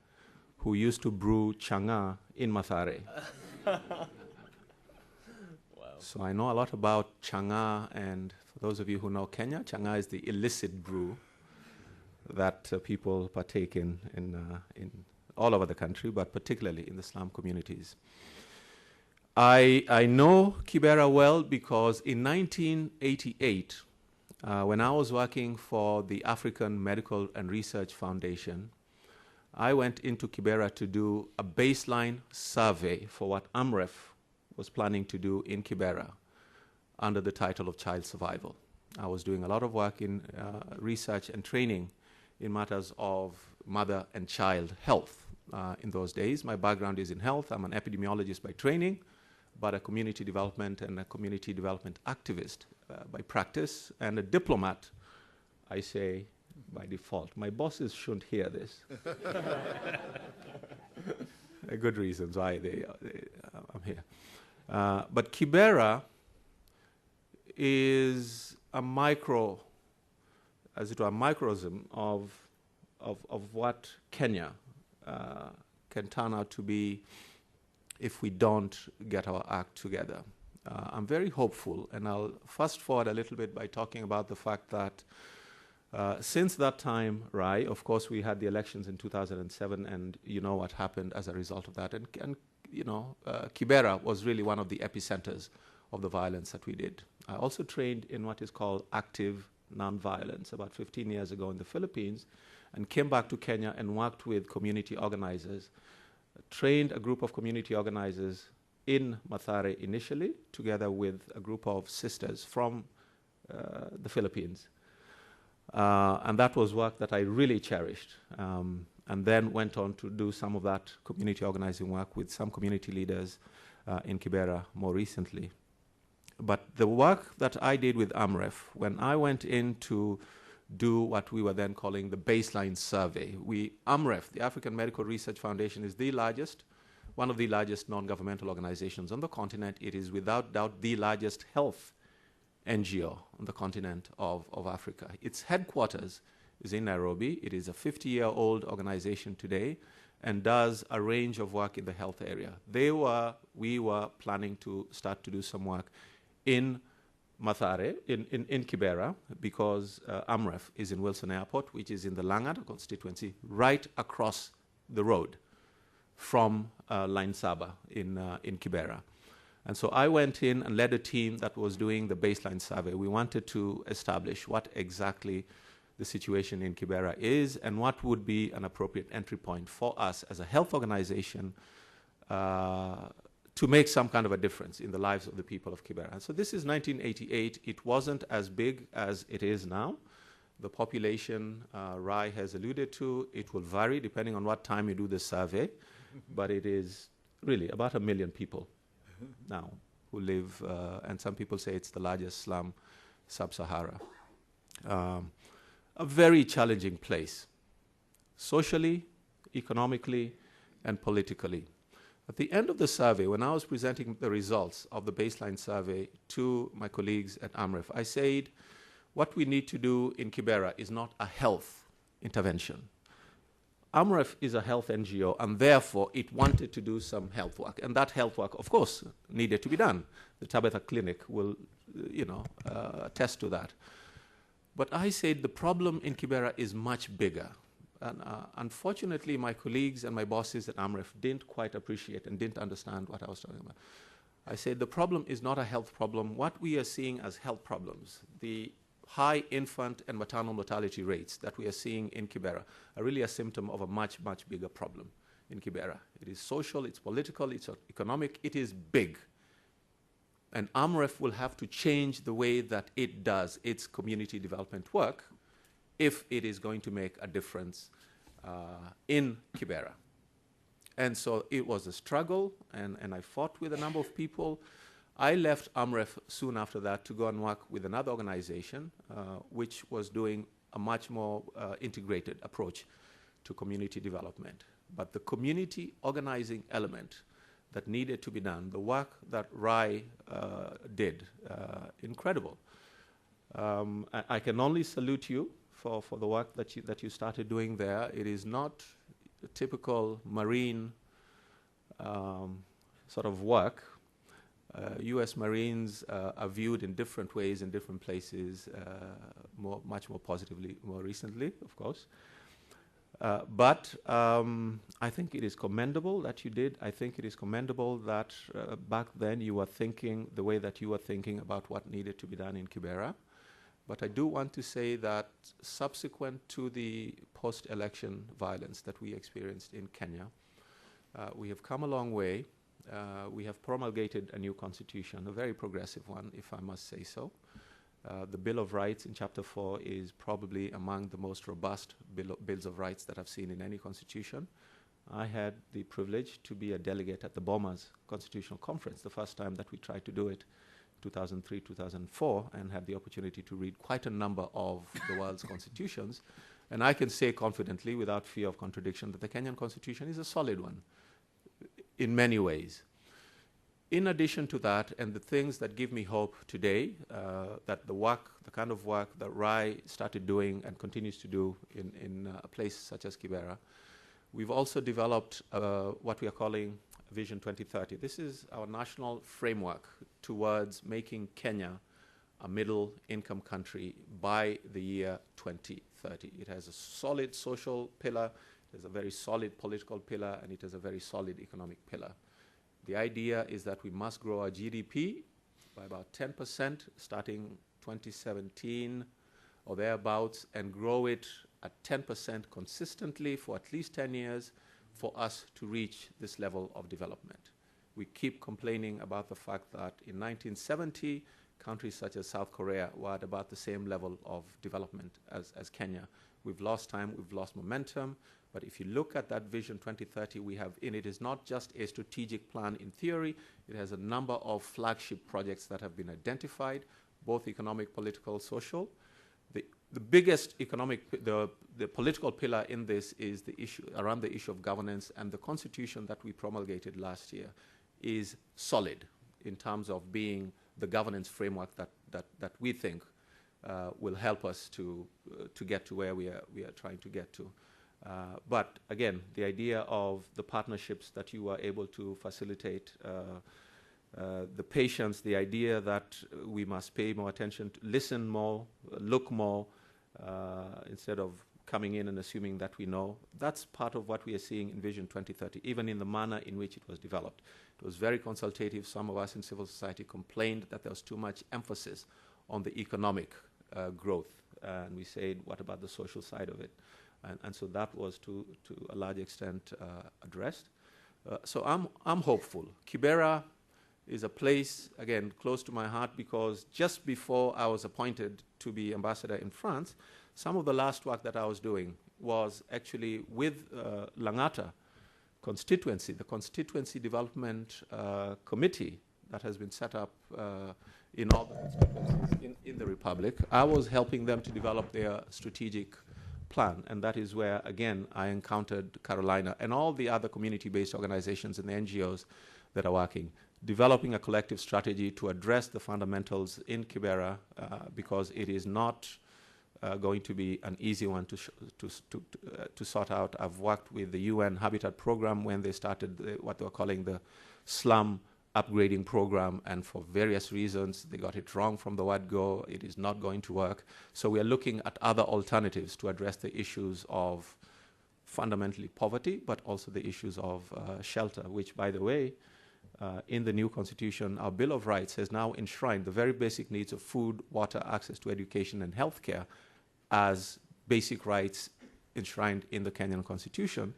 who used to brew changa in Mathare. So I know a lot about changa, and for those of you who know Kenya, changa is the illicit brew that people partake in all over the country, but particularly in the slum communities. I know Kibera well because in 1988, when I was working for the African Medical and Research Foundation, I went into Kibera to do a baseline survey for what AMREF was planning to do in Kibera under the title of Child Survival. I was doing a lot of work in research and training in matters of mother and child health in those days. My background is in health. I'm an epidemiologist by training, but a community development and a community development activist by practice, and a diplomat, I say, by default. My bosses shouldn't hear this. Good reasons why I'm here. But Kibera is a microcosm of what Kenya can turn out to be if we don't get our act together. I'm very hopeful, and I'll fast forward a little bit by talking about the fact that since that time, Rai, of course, we had the elections in 2007, and you know what happened as a result of that. And you know, Kibera was really one of the epicenters of the violence that we did. I also trained in what is called active nonviolence about 15 years ago in the Philippines, and came back to Kenya and worked with community organizers, trained a group of community organizers in Mathare initially, together with a group of sisters from the Philippines. And that was work that I really cherished. And then went on to do some of that community organizing work with some community leaders in Kibera more recently. But the work that I did with AMREF, when I went in to do what we were then calling the baseline survey, AMREF, the African Medical Research Foundation, is the largest, one of the largest non-governmental organizations on the continent. It is without doubt the largest health NGO on the continent of Africa. Its headquarters is in Nairobi. It is a 50-year-old organization today and does a range of work in the health area. We were planning to start to do some work in Mathare, in Kibera, because AMREF is in Wilson Airport, which is in the Langata constituency, right across the road from Line Saba in Kibera. And so I went in and led a team that was doing the baseline survey. We wanted to establish what exactly the situation in Kibera is and what would be an appropriate entry point for us as a health organization to make some kind of a difference in the lives of the people of Kibera. And so this is 1988. It wasn't as big as it is now. The population, Rai has alluded to, it will vary depending on what time you do the survey, but it is really about 1 million people now who live, and some people say it's the largest slum, sub-Sahara. A very challenging place, socially, economically, and politically. At the end of the survey, when I was presenting the results of the baseline survey to my colleagues at AMREF, I said, what we need to do in Kibera is not a health intervention. AMREF is a health NGO, and therefore it wanted to do some health work. And that health work, of course, needed to be done. The Tabitha Clinic will, attest to that. But I said the problem in Kibera is much bigger. And unfortunately, my colleagues and my bosses at AMREF didn't quite appreciate and didn't understand what I was talking about. I said the problem is not a health problem. What we are seeing as health problems, the high infant and maternal mortality rates that we are seeing in Kibera are really a symptom of a much, much bigger problem in Kibera. It is social, it's political, it's economic, it is big. And AMREF will have to change the way that it does its community development work if it is going to make a difference in Kibera. And so it was a struggle, and I fought with a number of people. I left AMREF soon after that to go and work with another organization, which was doing a much more integrated approach to community development. But the community organizing element that needed to be done, the work that Rai did, incredible. I can only salute you for the work that you started doing there. It is not a typical marine sort of work. U.S. Marines are viewed in different ways in different places, much more positively more recently, of course. But I think it is commendable that you did. I think it is commendable that back then you were thinking the way that you were thinking about what needed to be done in Kibera. But I do want to say that subsequent to the post-election violence that we experienced in Kenya, we have come a long way. We have promulgated a new constitution, a very progressive one, if I must say so. The Bill of Rights in Chapter 4 is probably among the most robust bills of rights that I've seen in any constitution. I had the privilege to be a delegate at the Boma's Constitutional Conference, the first time that we tried to do it, 2003, 2004, and had the opportunity to read quite a number of the world's constitutions. And I can say confidently, without fear of contradiction, that the Kenyan constitution is a solid one in many ways. In addition to that, and the things that give me hope today, that the kind of work that Rai started doing and continues to do in a place such as Kibera, we've also developed what we are calling Vision 2030. This is our national framework towards making Kenya a middle-income country by the year 2030. It has a solid social pillar, it has a very solid political pillar, and it has a very solid economic pillar. The idea is that we must grow our GDP by about 10% starting 2017 or thereabouts, and grow it at 10% consistently for at least 10 years for us to reach this level of development. We keep complaining about the fact that in 1970, countries such as South Korea were at about the same level of development as Kenya. We've lost time, we've lost momentum, but if you look at that Vision 2030 we have in it, is not just a strategic plan in theory, it has a number of flagship projects that have been identified, both economic, political, social. The biggest the political pillar in this is the issue around the issue of governance, and the constitution that we promulgated last year is solid in terms of being the governance framework that we think will help us to get to where we are trying to get to. But again, the idea of the partnerships that you are able to facilitate, the patience, the idea that we must pay more attention, listen more, look more, instead of coming in and assuming that we know. That's part of what we are seeing in Vision 2030, even in the manner in which it was developed. It was very consultative. Some of us in civil society complained that there was too much emphasis on the economic growth. And we said, what about the social side of it? And so that was to a large extent addressed. So I'm hopeful. Kibera is a place, again, close to my heart, because just before I was appointed to be ambassador in France, some of the last work that I was doing was actually with Langata constituency, the constituency development committee that has been set up in all the constituencies in the Republic. I was helping them to develop their strategic plan, and that is where, again, I encountered Carolina and all the other community-based organizations and the NGOs that are working, developing a collective strategy to address the fundamentals in Kibera, because it is not going to be an easy one to sort out. I've worked with the UN Habitat Program when they started what they were calling the slum upgrading program, and for various reasons, they got it wrong from the word go. It is not going to work. So we are looking at other alternatives to address the issues of fundamentally poverty, but also the issues of shelter, which, by the way, in the new constitution, our Bill of Rights has now enshrined the very basic needs of food, water, access to education, and healthcare as basic rights enshrined in the Kenyan constitution.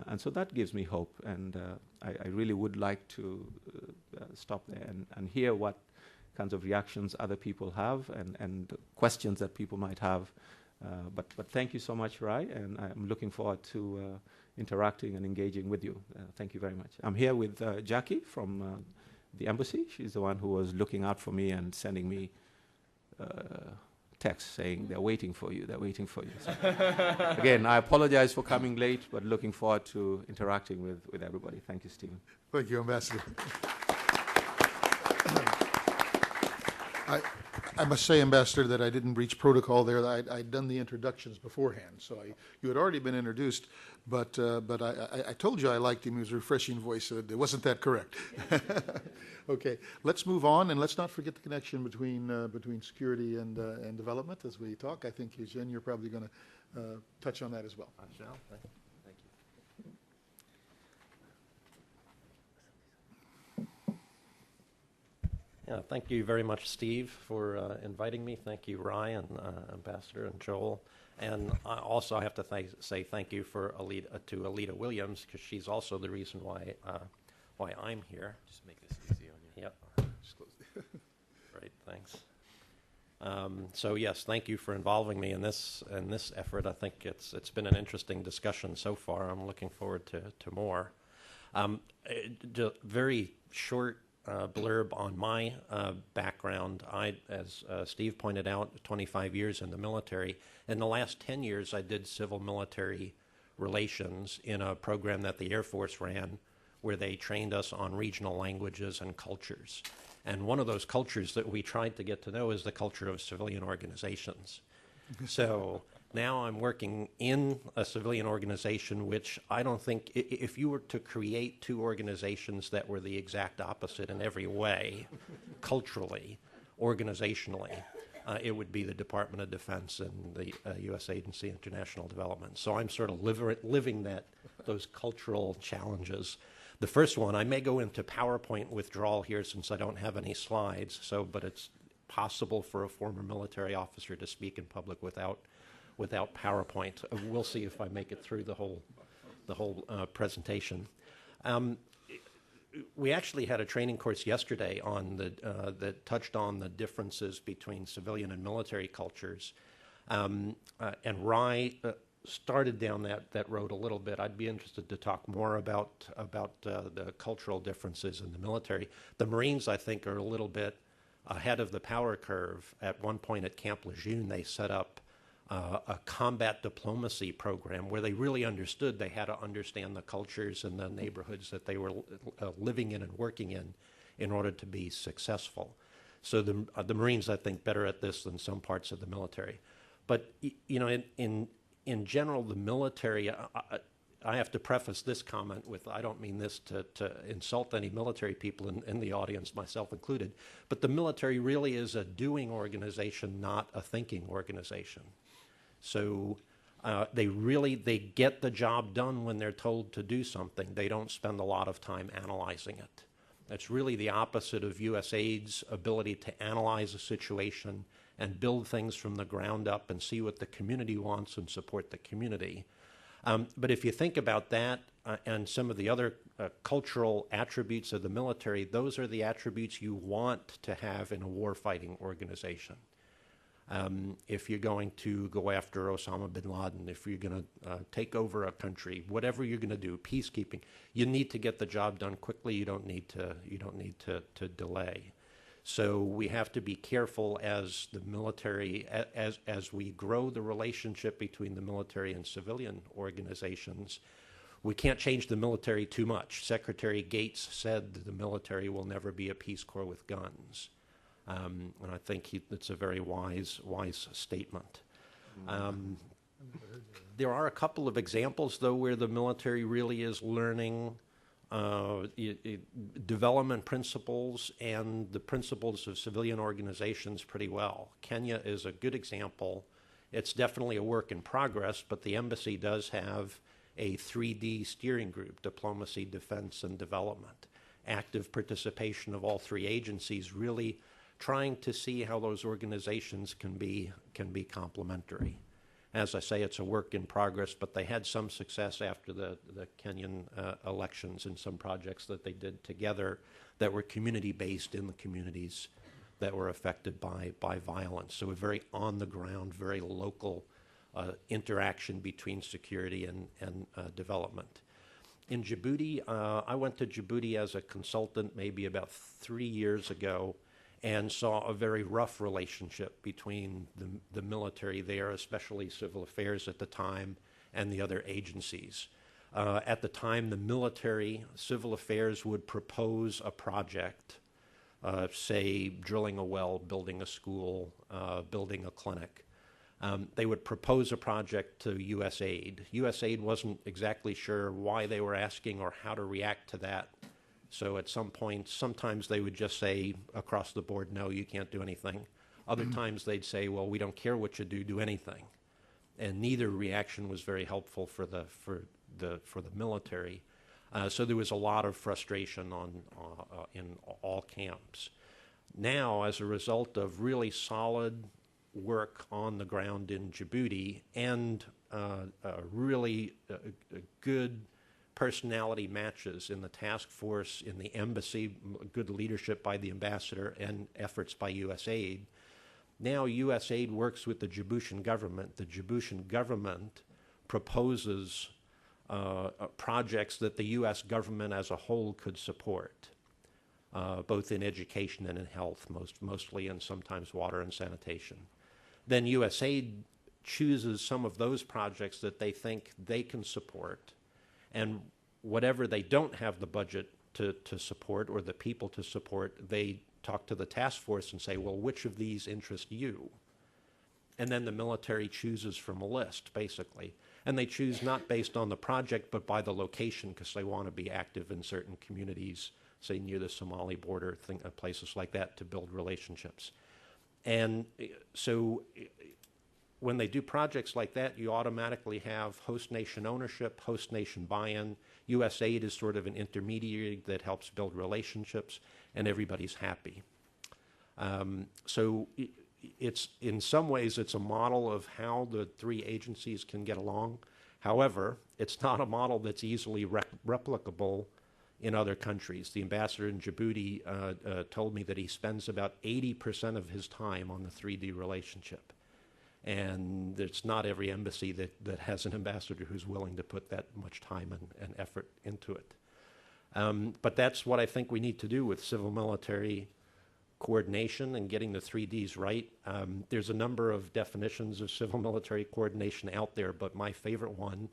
And so that gives me hope. And I really would like to stop there and hear what kinds of reactions other people have and questions that people might have. But thank you so much, Rai, and I'm looking forward to interacting and engaging with you. Thank you very much. I'm here with Jackie from the embassy. She's the one who was looking out for me and sending me texts saying they're waiting for you, they're waiting for you. So again, I apologize for coming late, but looking forward to interacting with everybody. Thank you, Stephen. Thank you, Ambassador. I must say, Ambassador, that I didn't breach protocol there. I'd done the introductions beforehand, so you had already been introduced, but I told you I liked him. He was a refreshing voice. So it wasn't that correct. Okay, let's move on, and let's not forget the connection between security and development as we talk. I think, Eugene, you're probably going to touch on that as well. I shall. Thank you. Yeah, thank you very much, Steve, for inviting me. Thank you, Ryan, Ambassador, and Joel. And also, I have to say thank you to Alita Williams, because she's also the reason why I'm here. Just make this easy on you. Yep. Great, thanks. So yes, thank you for involving me in this effort. I think it's been an interesting discussion so far. I'm looking forward to more. Just very short blurb on my background. As Steve pointed out, 25 years in the military. In the last 10 years, I did civil-military relations in a program that the Air Force ran, where they trained us on regional languages and cultures. And one of those cultures that we tried to get to know is the culture of civilian organizations. So now I'm working in a civilian organization, which I don't think, if you were to create two organizations that were the exact opposite in every way, culturally, organizationally, it would be the Department of Defense and the U.S. Agency for International Development. So I'm sort of living those cultural challenges. The first one, I may go into PowerPoint withdrawal here since I don't have any slides, but it's possible for a former military officer to speak in public without PowerPoint. We'll see if I make it through the whole presentation. We actually had a training course yesterday on that touched on the differences between civilian and military cultures, and Rai started down that road a little bit. I'd be interested to talk more about the cultural differences in the military. The Marines, I think, are a little bit ahead of the power curve. At one point at Camp Lejeune, they set up a combat diplomacy program where they really understood they had to understand the cultures and the neighborhoods that they were living in and working in order to be successful. So the Marines, I think, better at this than some parts of the military. But in general, the military, I have to preface this comment with, I don't mean this to insult any military people in the audience, myself included, but the military really is a doing organization, not a thinking organization. So they get the job done when they're told to do something. They don't spend a lot of time analyzing it. That's really the opposite of USAID's ability to analyze a situation and build things from the ground up and see what the community wants and support the community. But if you think about that and some of the other cultural attributes of the military, those are the attributes you want to have in a warfighting organization. If you're going to go after Osama bin Laden, if you're going to take over a country, whatever you're going to do, peacekeeping, you need to get the job done quickly. You don't need to delay. So we have to be careful as the military, as we grow the relationship between the military and civilian organizations. We can't change the military too much. Secretary Gates said the military will never be a Peace Corps with guns. And I think it's a very wise statement. There are a couple of examples, though, where the military really is learning development principles and the principles of civilian organizations pretty well. Kenya is a good example. It's definitely a work in progress, but the embassy does have a 3D steering group: diplomacy, defense, and development. Active participation of all three agencies, really trying to see how those organizations can be complementary. As I say, it's a work in progress, but they had some success after the Kenyan elections in some projects that they did together that were community-based in the communities that were affected by violence. So a very on-the-ground, very local interaction between security and development. In Djibouti, I went to Djibouti as a consultant maybe about 3 years ago, and saw a very rough relationship between the military there, especially civil affairs at the time, and the other agencies. At the time, the military, civil affairs would propose a project, say drilling a well, building a school, building a clinic. They would propose a project to USAID. USAID wasn't exactly sure why they were asking or how to react to that. So at some point, sometimes they would just say across the board, no, you can't do anything. Other times they'd say, well, we don't care what you do anything. And neither reaction was very helpful for the military. So there was a lot of frustration in all camps. Now, as a result of really solid work on the ground in Djibouti and really good personality matches in the task force, in the embassy, good leadership by the ambassador, and efforts by USAID. Now USAID works with the Djiboutian government. The Djiboutian government proposes projects that the U.S. government as a whole could support, both in education and in health, mostly, and sometimes water and sanitation. Then USAID chooses some of those projects that they think they can support, and whatever they don't have the budget to support or the people to support, they talk to the task force and say, well, which of these interest you? And then the military chooses from a list, basically. And they choose not based on the project, but by the location, because they want to be active in certain communities, say near the Somali border, places like that, to build relationships. And so when they do projects like that, you automatically have host nation ownership, host nation buy-in. USAID is sort of an intermediary that helps build relationships, and everybody's happy. So it's, in some ways, it's a model of how the three agencies can get along. However, it's not a model that's easily replicable in other countries. The ambassador in Djibouti told me that he spends about 80% of his time on the 3D relationship. And it's not every embassy that has an ambassador who's willing to put that much time and effort into it. But that's what I think we need to do with civil-military coordination and getting the 3Ds right. There's a number of definitions of civil-military coordination out there, but my favorite one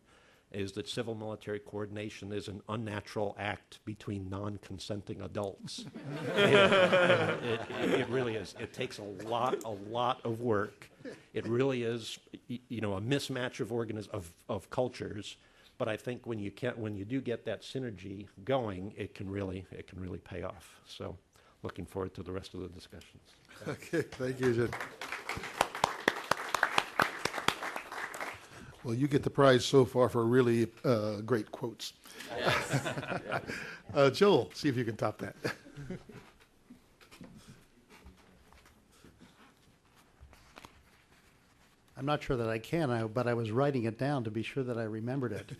is that civil-military coordination is an unnatural act between non-consenting adults. It really is. It takes a lot of work. It really is, you know, a mismatch of cultures. But I think when you do get that synergy going, it can really pay off. So, looking forward to the rest of the discussions. Okay, thank you, Jim. Well, you get the prize so far for really great quotes. Yes. Joel, see if you can top that. I'm not sure that I can, but I was writing it down to be sure that I remembered it.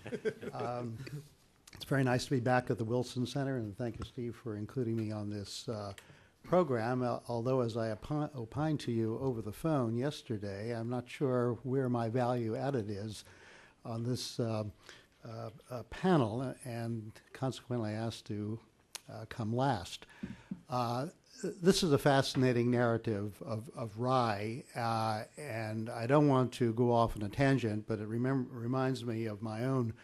It's very nice to be back at the Wilson Center, and thank you, Steve, for including me on this program. Although, as I opined to you over the phone yesterday, I'm not sure where my value added is on this panel, and consequently asked to come last. This is a fascinating narrative of Rai, and I don't want to go off on a tangent, but it reminds me of my own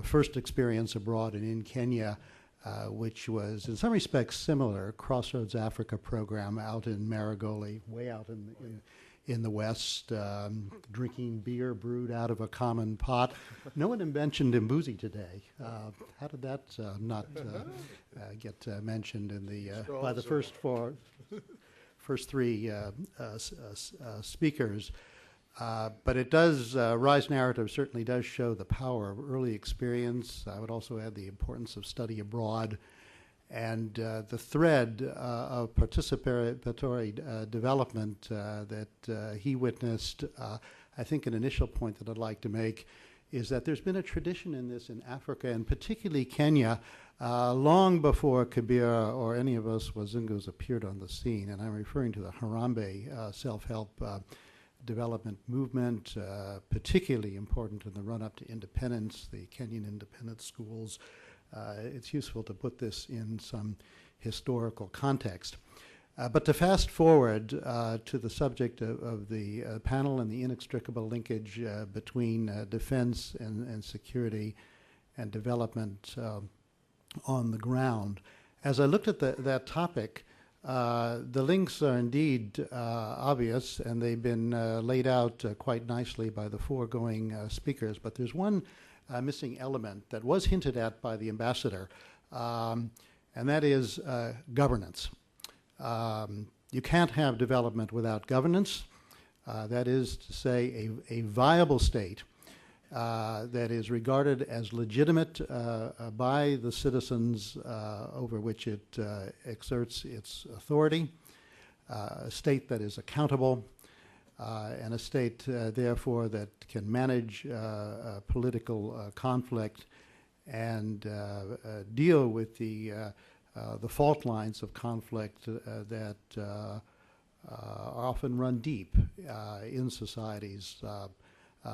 first experience abroad and in Kenya, which was in some respects similar, Crossroads Africa program out in Maragoli, way out in the West, drinking beer brewed out of a common pot. No one mentioned Mbuzi today. How did that not get mentioned in the by the first three speakers? But it does, Rye's narrative certainly does show the power of early experience. I would also add the importance of study abroad. And the thread of participatory development that he witnessed, I think an initial point that I'd like to make is that there's been a tradition in this in Africa, and particularly Kenya, long before Kibera or any of us Wazungus appeared on the scene. And I'm referring to the Harambee self-help development movement, particularly important in the run-up to independence, the Kenyan independent schools. It's useful to put this in some historical context. But to fast forward to the subject of the panel and the inextricable linkage between defense and security and development on the ground, as I looked at that topic, the links are indeed obvious, and they've been laid out quite nicely by the foregoing speakers. But there's one missing element that was hinted at by the ambassador, and that is governance. You can't have development without governance. That is to say, a viable state that is regarded as legitimate by the citizens over which it exerts its authority, a state that is accountable, and a state, therefore, that can manage political conflict and deal with the fault lines of conflict that often run deep in societies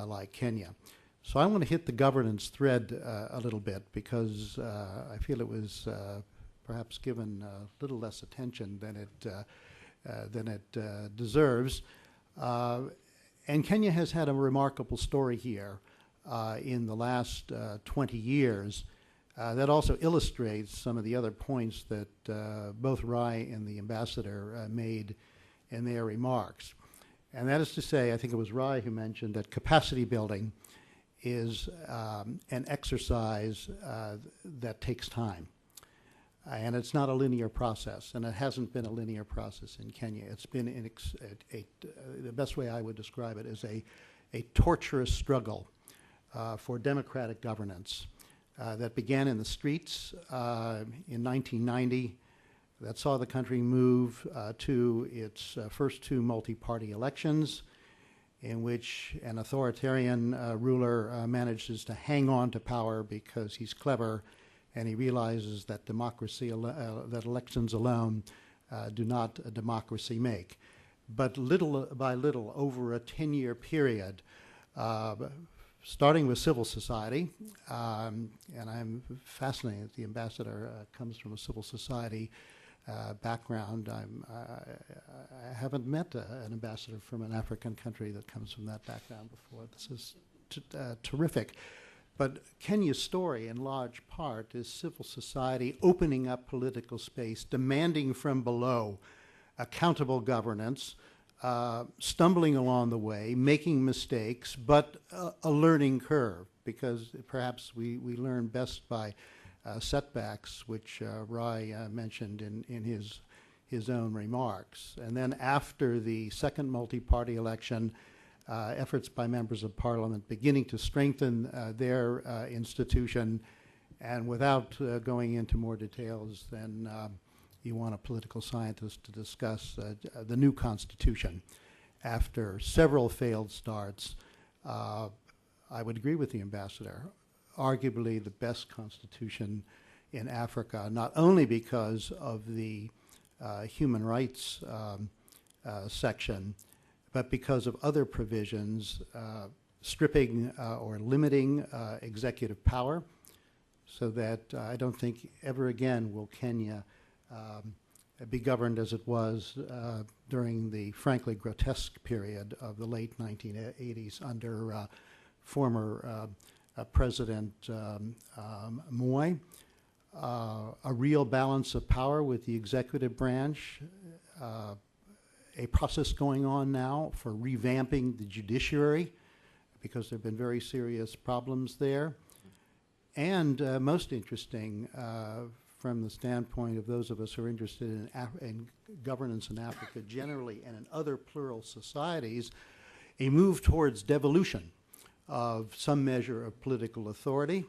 like Kenya. So I want to hit the governance thread a little bit because I feel it was perhaps given a little less attention than it deserves. And Kenya has had a remarkable story here in the last 20 years that also illustrates some of the other points that both Rye and the ambassador made in their remarks. And that is to say, I think it was Rye who mentioned that capacity building is an exercise that takes time. And it's not a linear process, and it hasn't been a linear process in Kenya. It's been, the best way I would describe it is a torturous struggle for democratic governance that began in the streets in 1990, that saw the country move to its first two multi-party elections, in which an authoritarian ruler manages to hang on to power because he's clever and he realizes that that elections alone do not a democracy make. But little by little, over a 10-year period, starting with civil society, and I'm fascinated that the ambassador comes from a civil society background. I haven't met an ambassador from an African country that comes from that background before. This is terrific. But Kenya's story, in large part, is civil society opening up political space, demanding from below accountable governance, stumbling along the way, making mistakes, but a learning curve, because perhaps we learn best by setbacks, which Rye mentioned in his own remarks. And then after the second multi-party election, efforts by members of parliament beginning to strengthen their institution, and without going into more details than you want a political scientist to discuss, the new constitution. After several failed starts, I would agree with the ambassador, arguably the best constitution in Africa, not only because of the human rights section, but because of other provisions stripping or limiting executive power, so that I don't think ever again will Kenya be governed as it was during the frankly grotesque period of the late 1980s under former President Moi. A real balance of power with the executive branch, a process going on now for revamping the judiciary, because there have been very serious problems there. And most interesting, from the standpoint of those of us who are interested in governance in Africa generally and in other plural societies, a move towards devolution of some measure of political authority,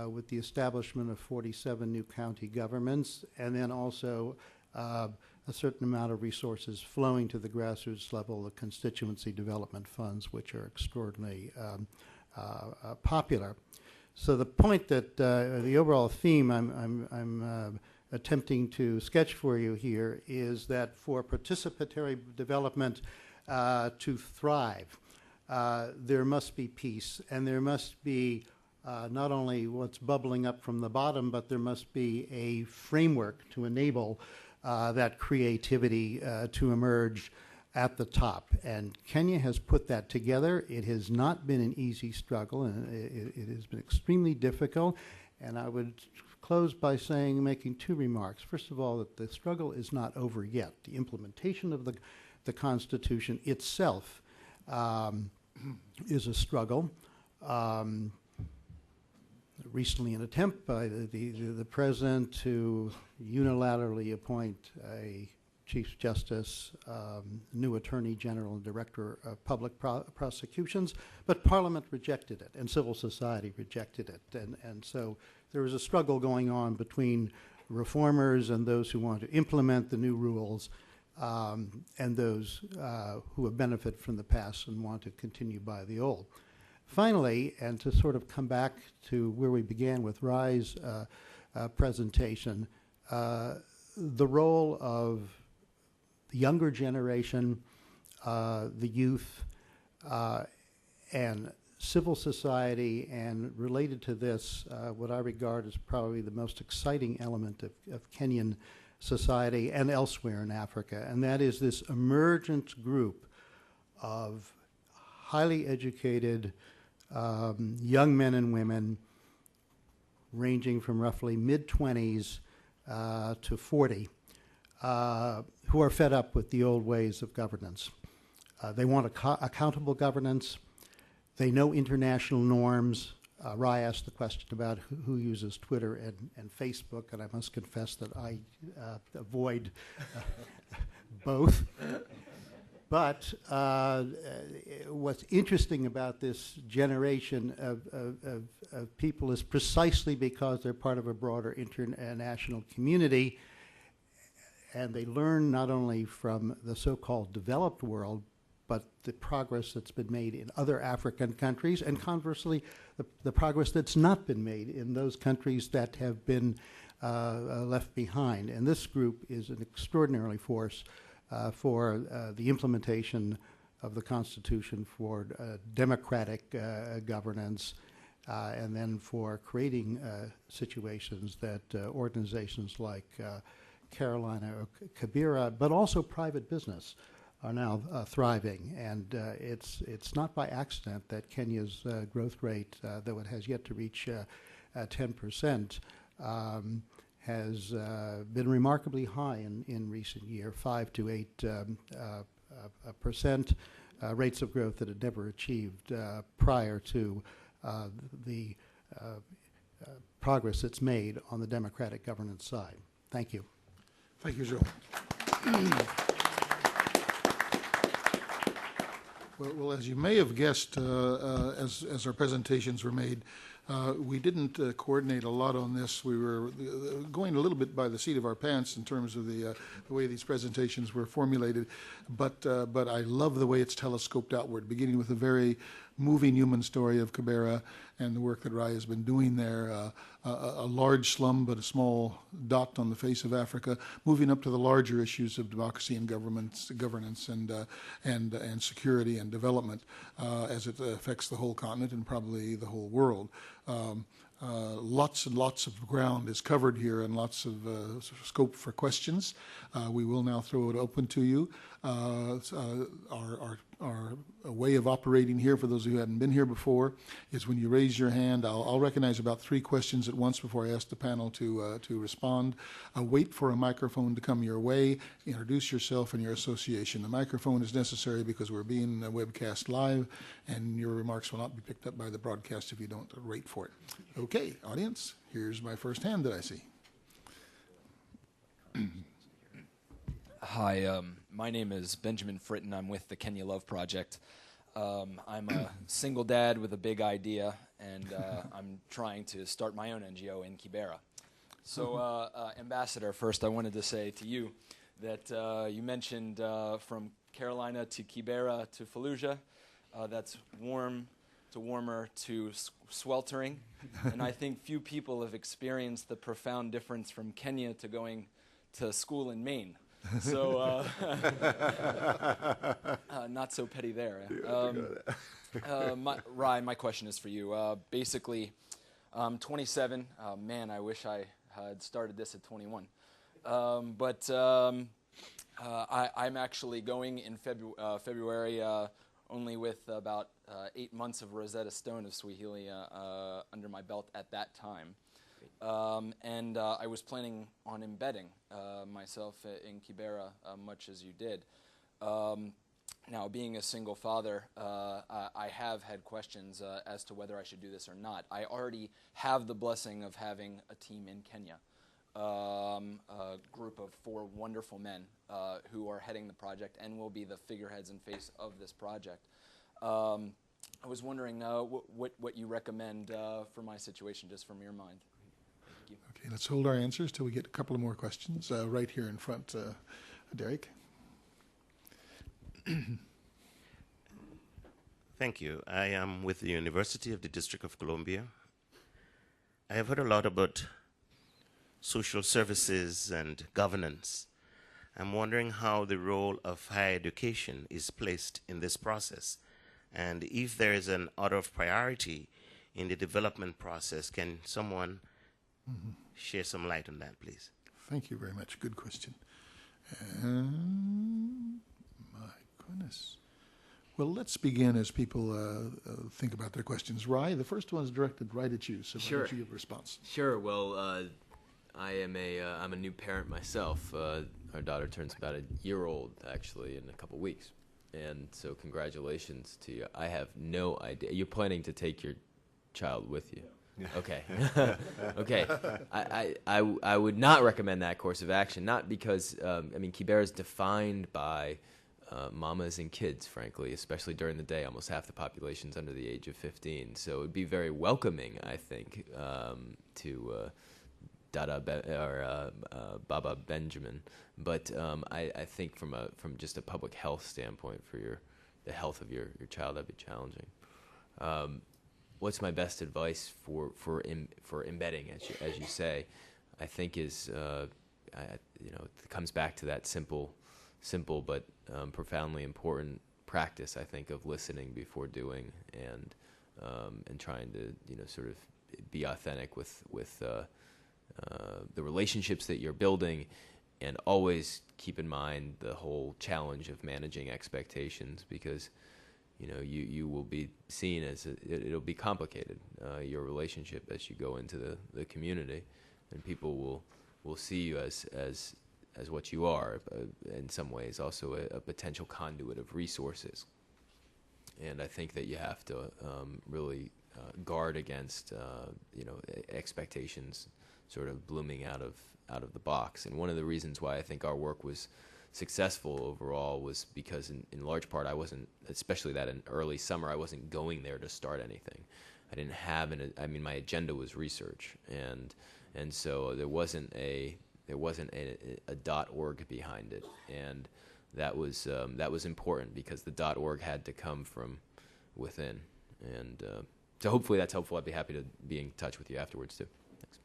with the establishment of 47 new county governments, and then also a certain amount of resources flowing to the grassroots level, the constituency development funds, which are extraordinarily popular. So the point that the overall theme I'm attempting to sketch for you here is that for participatory development to thrive, there must be peace, and there must be not only what's bubbling up from the bottom, but there must be a framework to enable that creativity to emerge at the top. And Kenya has put that together. It has not been an easy struggle, and it has been extremely difficult. And I would close by making two remarks. First of all, that the struggle is not over yet. The implementation of the Constitution itself is a struggle. Recently, an attempt by the president to unilaterally appoint a Chief Justice, new Attorney General, and Director of Public Prosecutions, but Parliament rejected it, and civil society rejected it. And so there is a struggle going on between reformers and those who want to implement the new rules, and those who have benefited from the past and want to continue by the old. Finally, and to sort of come back to where we began with Rai's presentation, the role of the younger generation, the youth, and civil society, and related to this, what I regard as probably the most exciting element of Kenyan society and elsewhere in Africa, and that is this emergent group of highly educated young men and women ranging from roughly mid-20s to 40, who are fed up with the old ways of governance. They want accountable governance. They know international norms. Rai asked the question about who uses Twitter and Facebook, and I must confess that I avoid both. But what's interesting about this generation of people is precisely because they're part of a broader international community, and they learn not only from the so-called developed world, but the progress that's been made in other African countries, and conversely, the progress that's not been made in those countries that have been left behind. And this group is an extraordinary force for the implementation of the Constitution, for democratic governance, and then for creating situations that organizations like Carolina or Kibera, but also private business, are now thriving. And it's not by accident that Kenya's growth rate, though it has yet to reach 10%, has been remarkably high in recent years, 5 to 8% rates of growth that had never achieved prior to the progress that's made on the democratic governance side. Thank you. Thank you, Joe. Well, as you may have guessed, as our presentations were made, we didn't coordinate a lot on this. We were going a little bit by the seat of our pants in terms of the way these presentations were formulated, but I love the way it's telescoped outward, beginning with a very moving human story of Kibera and the work that Rai has been doing there, a large slum but a small dot on the face of Africa, moving up to the larger issues of democracy and governance and security and development as it affects the whole continent and probably the whole world. Lots and lots of ground is covered here and lots of scope for questions. We will now throw it open to you. Our our way of operating here, for those who hadn't been here before, is when you raise your hand, I'll recognize about 3 questions at once before I ask the panel to respond. Wait for a microphone to come your way. Introduce yourself and your association. The microphone is necessary because we're being webcast live, and your remarks will not be picked up by the broadcast if you don't wait for it. Okay, audience, here's my first hand that I see. Hi, my name is Benjamin Fritton. I'm with the Kenya Love Project. I'm a single dad with a big idea, and I'm trying to start my own NGO in Kibera. So, Ambassador, first I wanted to say to you that you mentioned from Carolina to Kibera to Fallujah, that's warm to warmer to sweltering, and I think few people have experienced the profound difference from Kenya to going to school in Maine. So, not so petty there. Ryan, my question is for you. Basically, 27. Man, I wish I had started this at 21. I'm actually going in February, only with about 8 months of Rosetta Stone of Swahili under my belt at that time. I was planning on embedding myself in Kibera, much as you did. Now, being a single father, I have had questions as to whether I should do this or not. I already have the blessing of having a team in Kenya, a group of 4 wonderful men who are heading the project and will be the figureheads and face of this project. I was wondering what you recommend for my situation, just from your mind. Okay, let's hold our answers till we get a couple of more questions. Right here in front, Derek. Thank you. I am with the University of the District of Columbia. I have heard a lot about social services and governance. I'm wondering how the role of higher education is placed in this process, and if there is an order of priority in the development process. Can someone share some light on that, please? Thank you very much. Good question. My goodness. Well, let's begin as people think about their questions. Rye, the first one is directed right at you, so why don't you give a response? Sure. Well, I'm a new parent myself. Our daughter turns about a year old, actually, in a couple weeks. And so congratulations to you. I have no idea. You're planning to take your child with you? Yeah. Okay. Okay. I would not recommend that course of action, not because, Kibera is defined by mamas and kids, frankly, especially during the day. Almost half the population's under the age of 15. So it would be very welcoming, I think, to Baba Benjamin. But I think from just a public health standpoint, for the health of your child, that'd be challenging. What's my best advice for embedding, as you say? I think is it comes back to that simple but profoundly important practice, I think, of listening before doing, and trying to sort of be authentic with the relationships that you're building, and always keep in mind the whole challenge of managing expectations, because you will be seen as it'll be complicated, your relationship, as you go into the community, and people will see you as what you are, in some ways also a potential conduit of resources. And I think that you have to really guard against expectations sort of blooming out of the box. And one of the reasons why I think our work was successful overall was because in large part I wasn't, especially that in early summer, I wasn't going there to start anything. I didn't have my agenda was research, and so there wasn't a .org behind it, and that was important, because the .org had to come from within. And so hopefully that's helpful. I'd be happy to be in touch with you afterwards too. Thanks.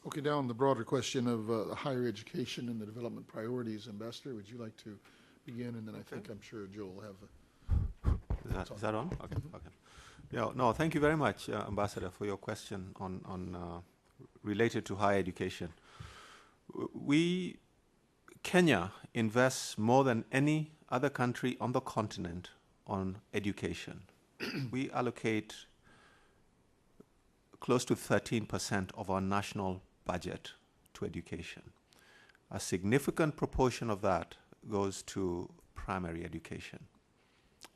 Okay, now on the broader question of higher education and the development priorities, Ambassador, would you like to begin? And then I'm sure Joel will have Is that on? Okay. Okay. Yeah. No. Thank you very much, Ambassador, for your question on related to higher education. Kenya invests more than any other country on the continent on education. We allocate close to 13% of our national budget to education. A significant proportion of that goes to primary education,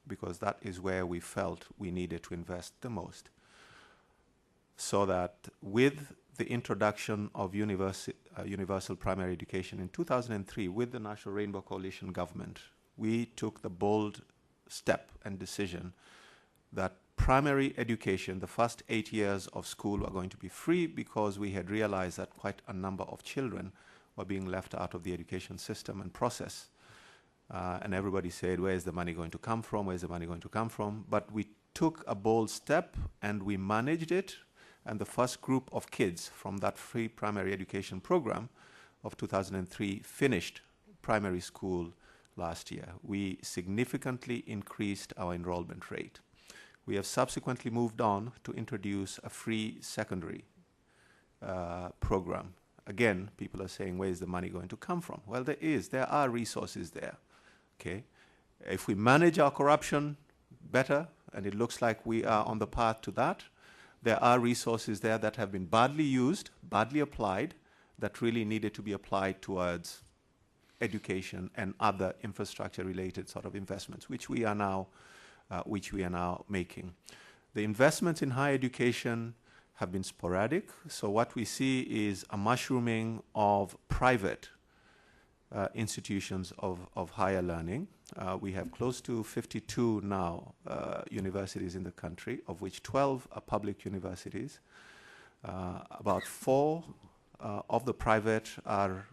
because that is where we felt we needed to invest the most. So that with the introduction of universal primary education in 2003 with the National Rainbow Coalition government, we took the bold step and decision that primary education, the first 8 years of school, were going to be free, because we had realized that quite a number of children were being left out of the education system and process. And everybody said, where's the money going to come from? Where's the money going to come from? But we took a bold step and we managed it. And the first group of kids from that free primary education program of 2003 finished primary school last year. We significantly increased our enrollment rate. We have subsequently moved on to introduce a free secondary program. Again, people are saying, where is the money going to come from? Well, there are resources there. Okay, if we manage our corruption better, and it looks like we are on the path to that, there are resources there that have been badly used, badly applied, that really needed to be applied towards education and other infrastructure-related sort of investments, which we are now making. The investments in higher education have been sporadic. So what we see is a mushrooming of private institutions of higher learning. We have close to 52 now universities in the country, of which 12 are public universities. About 4 of the private are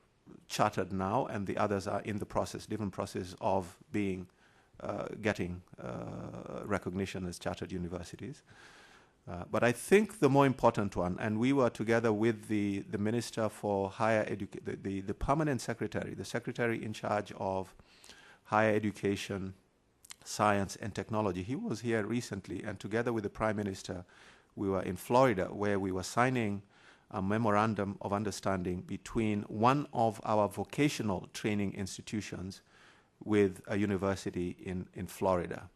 chartered now, and the others are in the process, different process of getting recognition as chartered universities. But I think the more important one, and we were together with the Minister for Higher Education, the permanent secretary, the secretary in charge of higher education, science and technology. He was here recently, and together with the Prime Minister, we were in Florida, where we were signing a memorandum of understanding between one of our vocational training institutions with a university in Florida.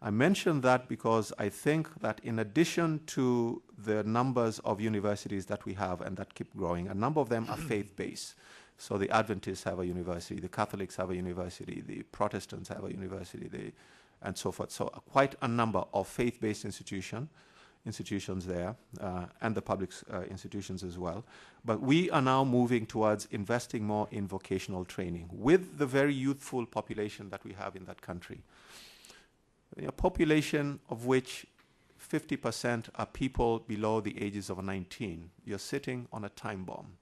I mention that because I think that in addition to the numbers of universities that we have and that keep growing, a number of them are faith-based. So the Adventists have a university, the Catholics have a university, the Protestants have a university, and so forth. So quite a number of faith-based institutions there, and the public institutions as well. But we are now moving towards investing more in vocational training with the very youthful population that we have in that country. A population of which 50% are people below the ages of 19. You're sitting on a time bomb.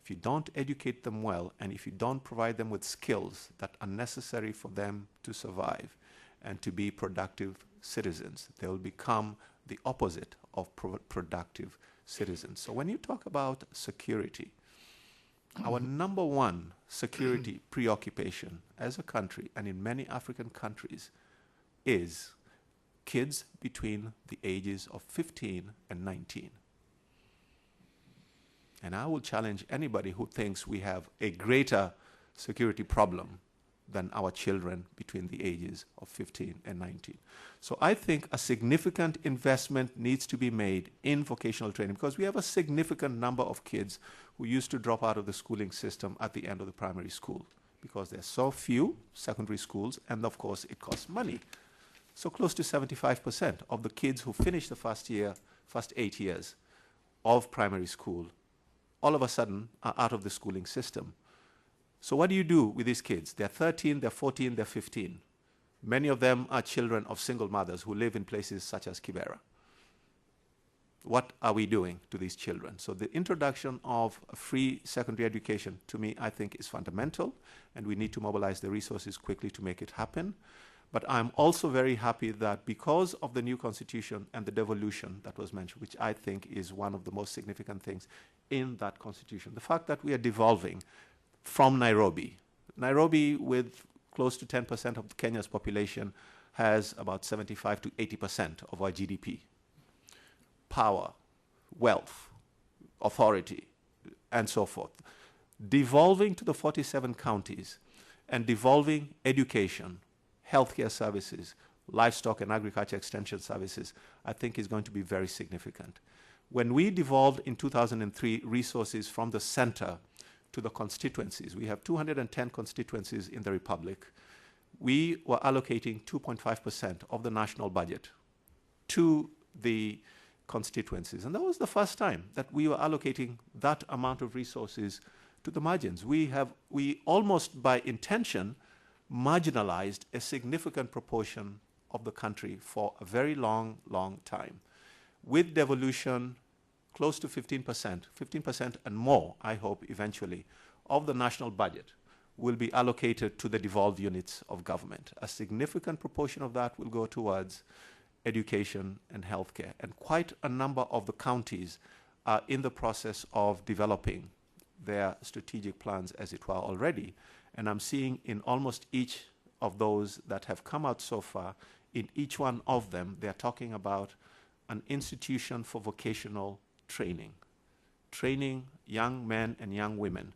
If you don't educate them well, and if you don't provide them with skills that are necessary for them to survive and to be productive citizens, they will become the opposite of productive citizens. So when you talk about security, our number one security preoccupation as a country, and in many African countries, is kids between the ages of 15 and 19. And I will challenge anybody who thinks we have a greater security problem than our children between the ages of 15 and 19. So I think a significant investment needs to be made in vocational training, because we have a significant number of kids who used to drop out of the schooling system at the end of the primary school, because there are so few secondary schools, and of course it costs money. So close to 75% of the kids who finish the first 8 years of primary school, all of a sudden are out of the schooling system. So what do you do with these kids? They're 13, they're 14, they're 15. Many of them are children of single mothers who live in places such as Kibera. What are we doing to these children? So the introduction of a free secondary education, to me, I think is fundamental, and we need to mobilize the resources quickly to make it happen. But I'm also very happy that because of the new constitution and the devolution that was mentioned, which I think is one of the most significant things in that constitution, the fact that we are devolving from Nairobi. Nairobi, with close to 10% of Kenya's population, has about 75 to 80% of our GDP. Power, wealth, authority, and so forth. Devolving to the 47 counties and devolving education healthcare services, livestock and agriculture extension services, I think is going to be very significant. When we devolved in 2003 resources from the center to the constituencies, we have 210 constituencies in the Republic, we were allocating 2.5% of the national budget to the constituencies. And that was the first time that we were allocating that amount of resources to the margins. We almost by intention marginalized a significant proportion of the country for a very long, long time. With devolution, close to 15% and more, I hope, eventually, of the national budget will be allocated to the devolved units of government. A significant proportion of that will go towards education and healthcare. And quite a number of the counties are in the process of developing their strategic plans, as it were, already. And I'm seeing in almost each of those that have come out so far, in each one of them, they're talking about an institution for vocational training. Training young men and young women,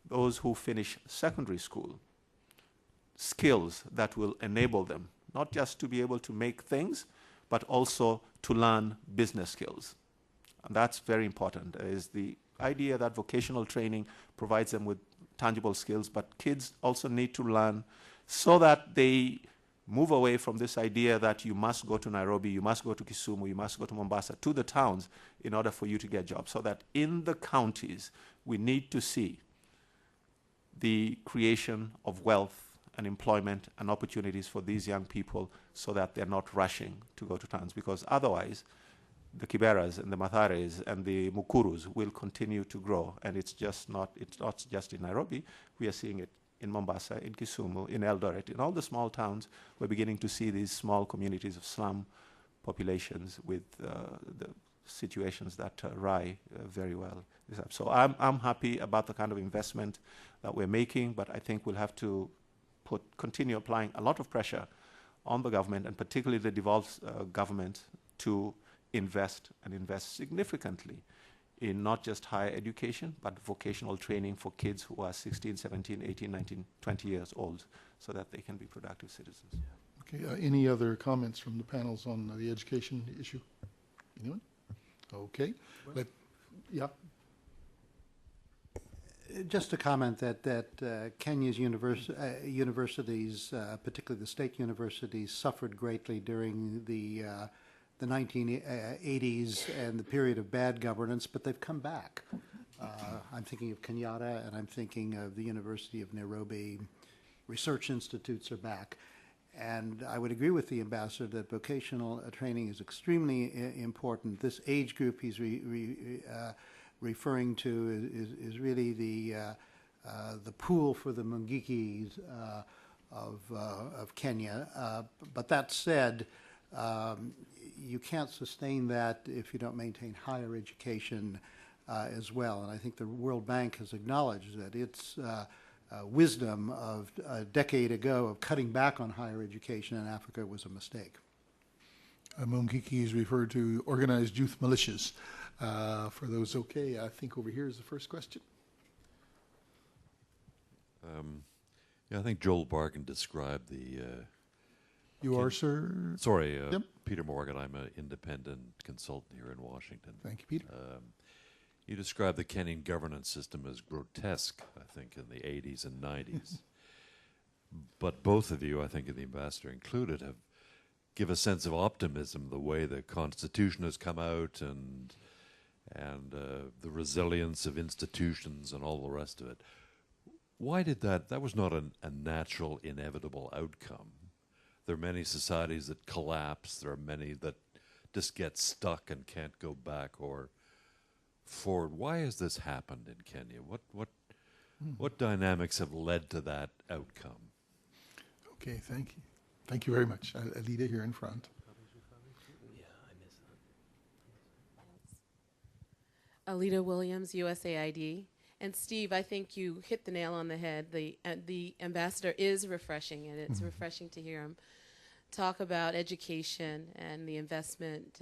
those who finish secondary school, skills that will enable them not just to be able to make things, but also to learn business skills. And that's very important, is the idea that vocational training provides them with tangible skills, but kids also need to learn so that they move away from this idea that you must go to Nairobi, you must go to Kisumu, you must go to Mombasa, to the towns in order for you to get jobs. So that in the counties, we need to see the creation of wealth and employment and opportunities for these young people so that they're not rushing to go to towns, because otherwise the Kiberas and the Mathares and the Mukurus will continue to grow. And it's not just in Nairobi. We are seeing it in Mombasa, in Kisumu, in Eldoret, in all the small towns. We're beginning to see these small communities of slum populations with the situations that Rai very well is up. So I'm happy about the kind of investment that we're making, but I think we'll have to continue applying a lot of pressure on the government, and particularly the devolved government, to invest significantly in not just higher education, but vocational training for kids who are 16, 17, 18, 19, 20 years old, so that they can be productive citizens. Okay, any other comments from the panels on the education issue? Anyone? Okay. Yeah. Just a comment that Kenya's universities, particularly the state universities, suffered greatly during the 1980s and the period of bad governance, but they've come back. I'm thinking of Kenyatta, and I'm thinking of the University of Nairobi. Research institutes are back. And I would agree with the ambassador that vocational training is extremely important. This age group he's referring to is really the pool for the Mungikis of Kenya. But that said, you can't sustain that if you don't maintain higher education as well. And I think the World Bank has acknowledged that its wisdom of a decade ago of cutting back on higher education in Africa was a mistake. Mungiki is referred to organized youth militias. For those, okay, I think over here is the first question. Yeah, I think Joel Barkin described the... You are, sir? Sorry, Yep. Peter Morgan. I'm an independent consultant here in Washington. Thank you, Peter. You described the Kenyan governance system as grotesque, I think, in the 80s and 90s. But both of you, I think, and the ambassador included, have give a sense of optimism the way the Constitution has come out and the resilience of institutions and all the rest of it. Why did that was not a natural, inevitable outcome. There are many societies that collapse. There are many that just get stuck and can't go back or forward. Why has this happened in Kenya? What dynamics have led to that outcome? Okay, thank you. Thank you very much. Alida here in front. Alida Williams, USAID. And Steve, I think you hit the nail on the head. The ambassador is refreshing, and it's refreshing to hear him talk about education and the investment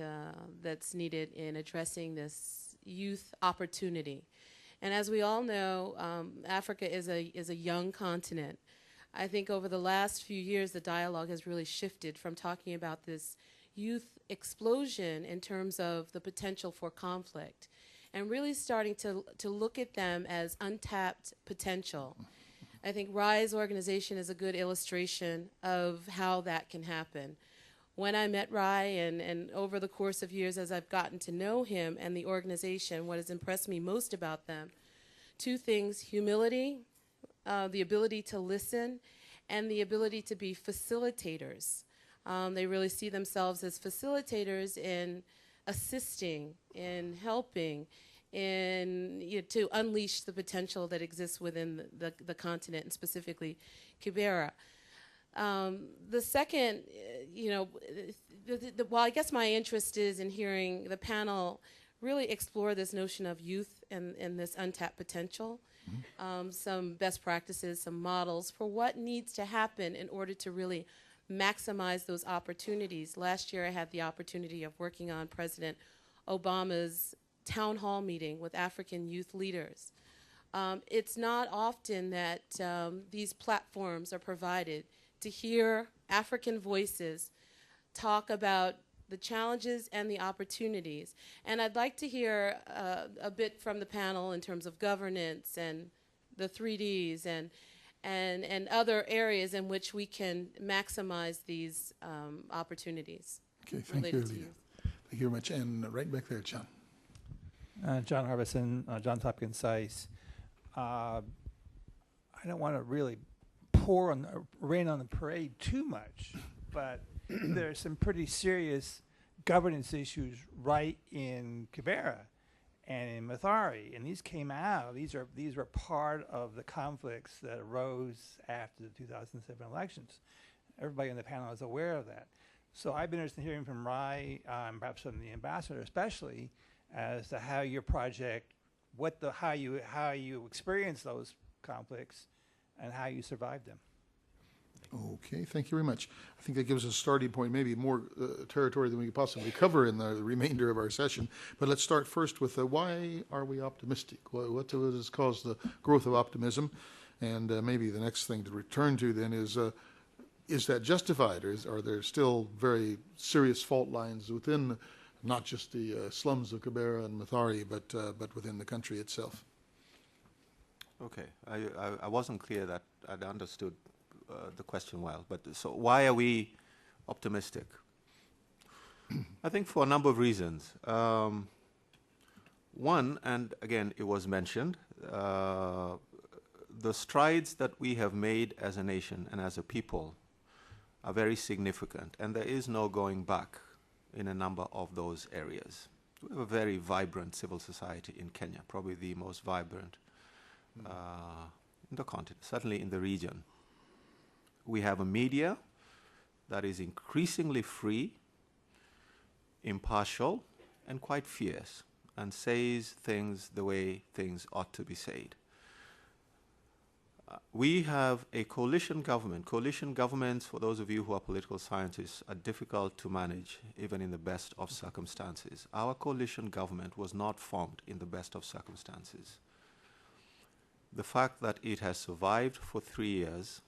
that's needed in addressing this youth opportunity. And as we all know, Africa is a young continent. I think over the last few years, the dialogue has really shifted from talking about this youth explosion in terms of the potential for conflict and really starting to look at them as untapped potential. I think RISE organization is a good illustration of how that can happen. When I met Rai and over the course of years as I've gotten to know him and the organization, what has impressed me most about them, two things: humility, the ability to listen, and the ability to be facilitators. They really see themselves as facilitators in assisting, in helping, to unleash the potential that exists within the continent, and specifically Kibera. The second, well, I guess my interest is in hearing the panel really explore this notion of youth and this untapped potential, some best practices, some models for what needs to happen in order to really maximize those opportunities. Last year I had the opportunity of working on President Obama's town hall meeting with African youth leaders. It's not often that these platforms are provided to hear African voices talk about the challenges and the opportunities. And I'd like to hear a bit from the panel in terms of governance and the 3Ds and other areas in which we can maximize these opportunities. Okay, thank you, related to Leah. youth. Thank you very much. And right back there, John. John Harbison, Johns Hopkins SAIS. I don't want to really rain on the parade too much, but there's some pretty serious governance issues right in Kibera and in Mathari, and these came out. These were part of the conflicts that arose after the 2007 elections. Everybody on the panel is aware of that. So I've been interested in hearing from Rai, perhaps from the ambassador especially, as to how your project, how you experience those conflicts, and how you survive them. Okay, thank you very much. I think that gives us a starting point, maybe more territory than we could possibly cover in the remainder of our session. But let's start first with why are we optimistic? What has caused the growth of optimism? And maybe the next thing to return to then is that justified, or are there still very serious fault lines within not just the slums of Kibera and Mathari, but within the country itself? Okay, I wasn't clear that I'd understood the question well, but so why are we optimistic? I think for a number of reasons. One, and again it was mentioned, the strides that we have made as a nation and as a people are very significant, and there is no going back in a number of those areas. We have a very vibrant civil society in Kenya, probably the most vibrant in the continent, certainly in the region. We have a media that is increasingly free, impartial, and quite fierce, and says things the way things ought to be said. We have a coalition government. Coalition governments, for those of you who are political scientists, are difficult to manage, even in the best of circumstances. Our coalition government was not formed in the best of circumstances. The fact that it has survived for 3 years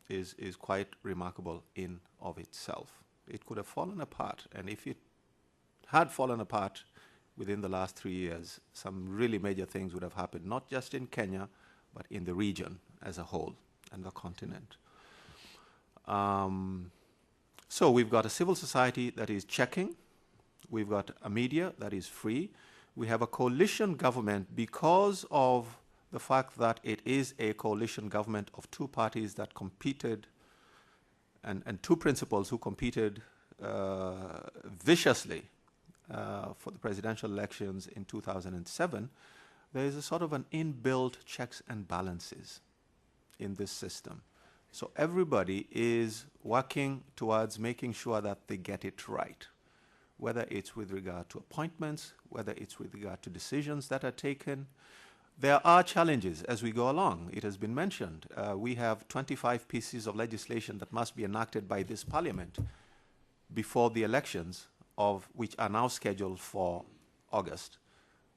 is quite remarkable in of itself. It could have fallen apart, and if it had fallen apart within the last 3 years, some really major things would have happened, not just in Kenya, but in the region as a whole and the continent. So we've got a civil society that is checking. We've got a media that is free. We have a coalition government because of the fact that it is a coalition government of two parties that competed and two principals who competed viciously for the presidential elections in 2007. There is a sort of an inbuilt checks and balances in this system. So everybody is working towards making sure that they get it right, whether it's with regard to appointments, whether it's with regard to decisions that are taken. There are challenges as we go along. It has been mentioned. We have 25 pieces of legislation that must be enacted by this parliament before the elections, of which are now scheduled for August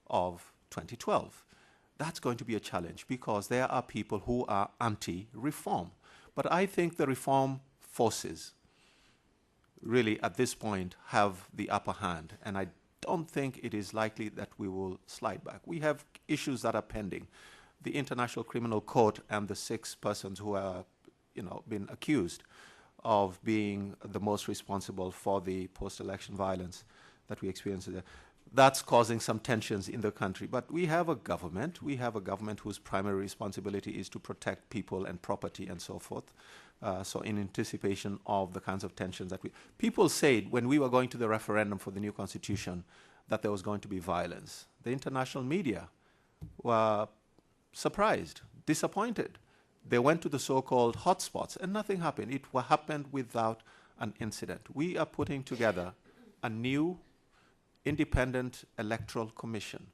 of 2012. That's going to be a challenge because there are people who are anti-reform. But I think the reform forces really at this point have the upper hand, and I don't think it is likely that we will slide back. We have issues that are pending. The International Criminal Court and the 6 persons who are, been accused of being the most responsible for the post-election violence that we experienced there. That's causing some tensions in the country. But we have a government. We have a government whose primary responsibility is to protect people and property and so forth. So in anticipation of the kinds of tensions that people said when we were going to the referendum for the new constitution that there was going to be violence. The international media were surprised, disappointed. They went to the so-called hotspots and nothing happened. It happened without an incident. We are putting together a new independent electoral commission.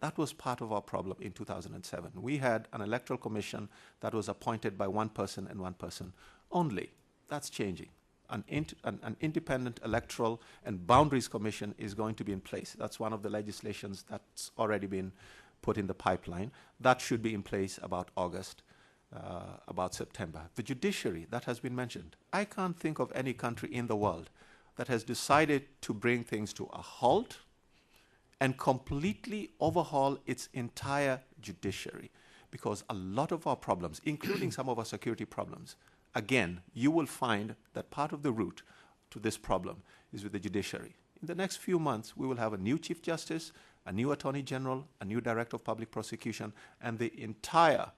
That was part of our problem in 2007. We had an electoral commission that was appointed by one person and one person only. That's changing. An independent electoral and boundaries commission is going to be in place. That's one of the legislations that's already been put in the pipeline. That should be in place about August, about September. The judiciary, that has been mentioned. I can't think of any country in the world that has decided to bring things to a halt and completely overhaul its entire judiciary. Because a lot of our problems, including some of our security problems, again, you will find that part of the root to this problem is with the judiciary. In the next few months, we will have a new Chief Justice, a new Attorney General, a new Director of Public Prosecution, and the entire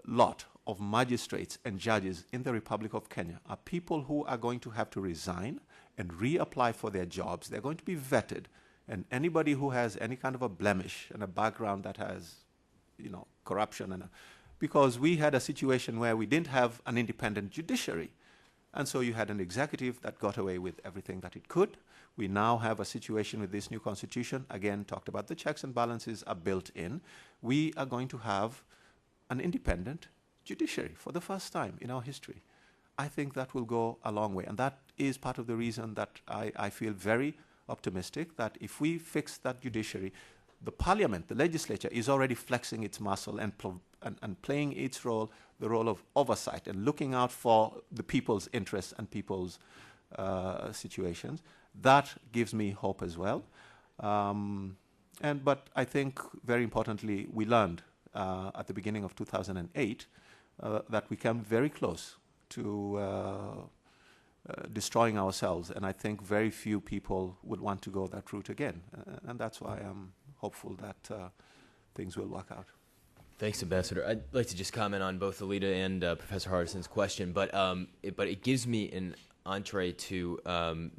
lot of magistrates and judges in the Republic of Kenya are people who are going to have to resign and reapply for their jobs. They're going to be vetted. And anybody who has any kind of a blemish and a background that has, corruption, because we had a situation where we didn't have an independent judiciary. And so you had an executive that got away with everything that it could. We now have a situation with this new constitution, again, talked about the checks and balances are built in. We are going to have an independent judiciary for the first time in our history. I think that will go a long way. And that is part of the reason that I feel very optimistic that if we fix that judiciary, the parliament, the legislature, is already flexing its muscle and playing its role, the role of oversight and looking out for the people's interests and people's situations. That gives me hope as well. But I think very importantly, we learned at the beginning of 2008 that we came very close to destroying ourselves, and I think very few people would want to go that route again, and that's why I'm hopeful that things will work out. Thanks, Ambassador. I'd like to just comment on both Alida and Professor Hardison's question, but it gives me an entree to,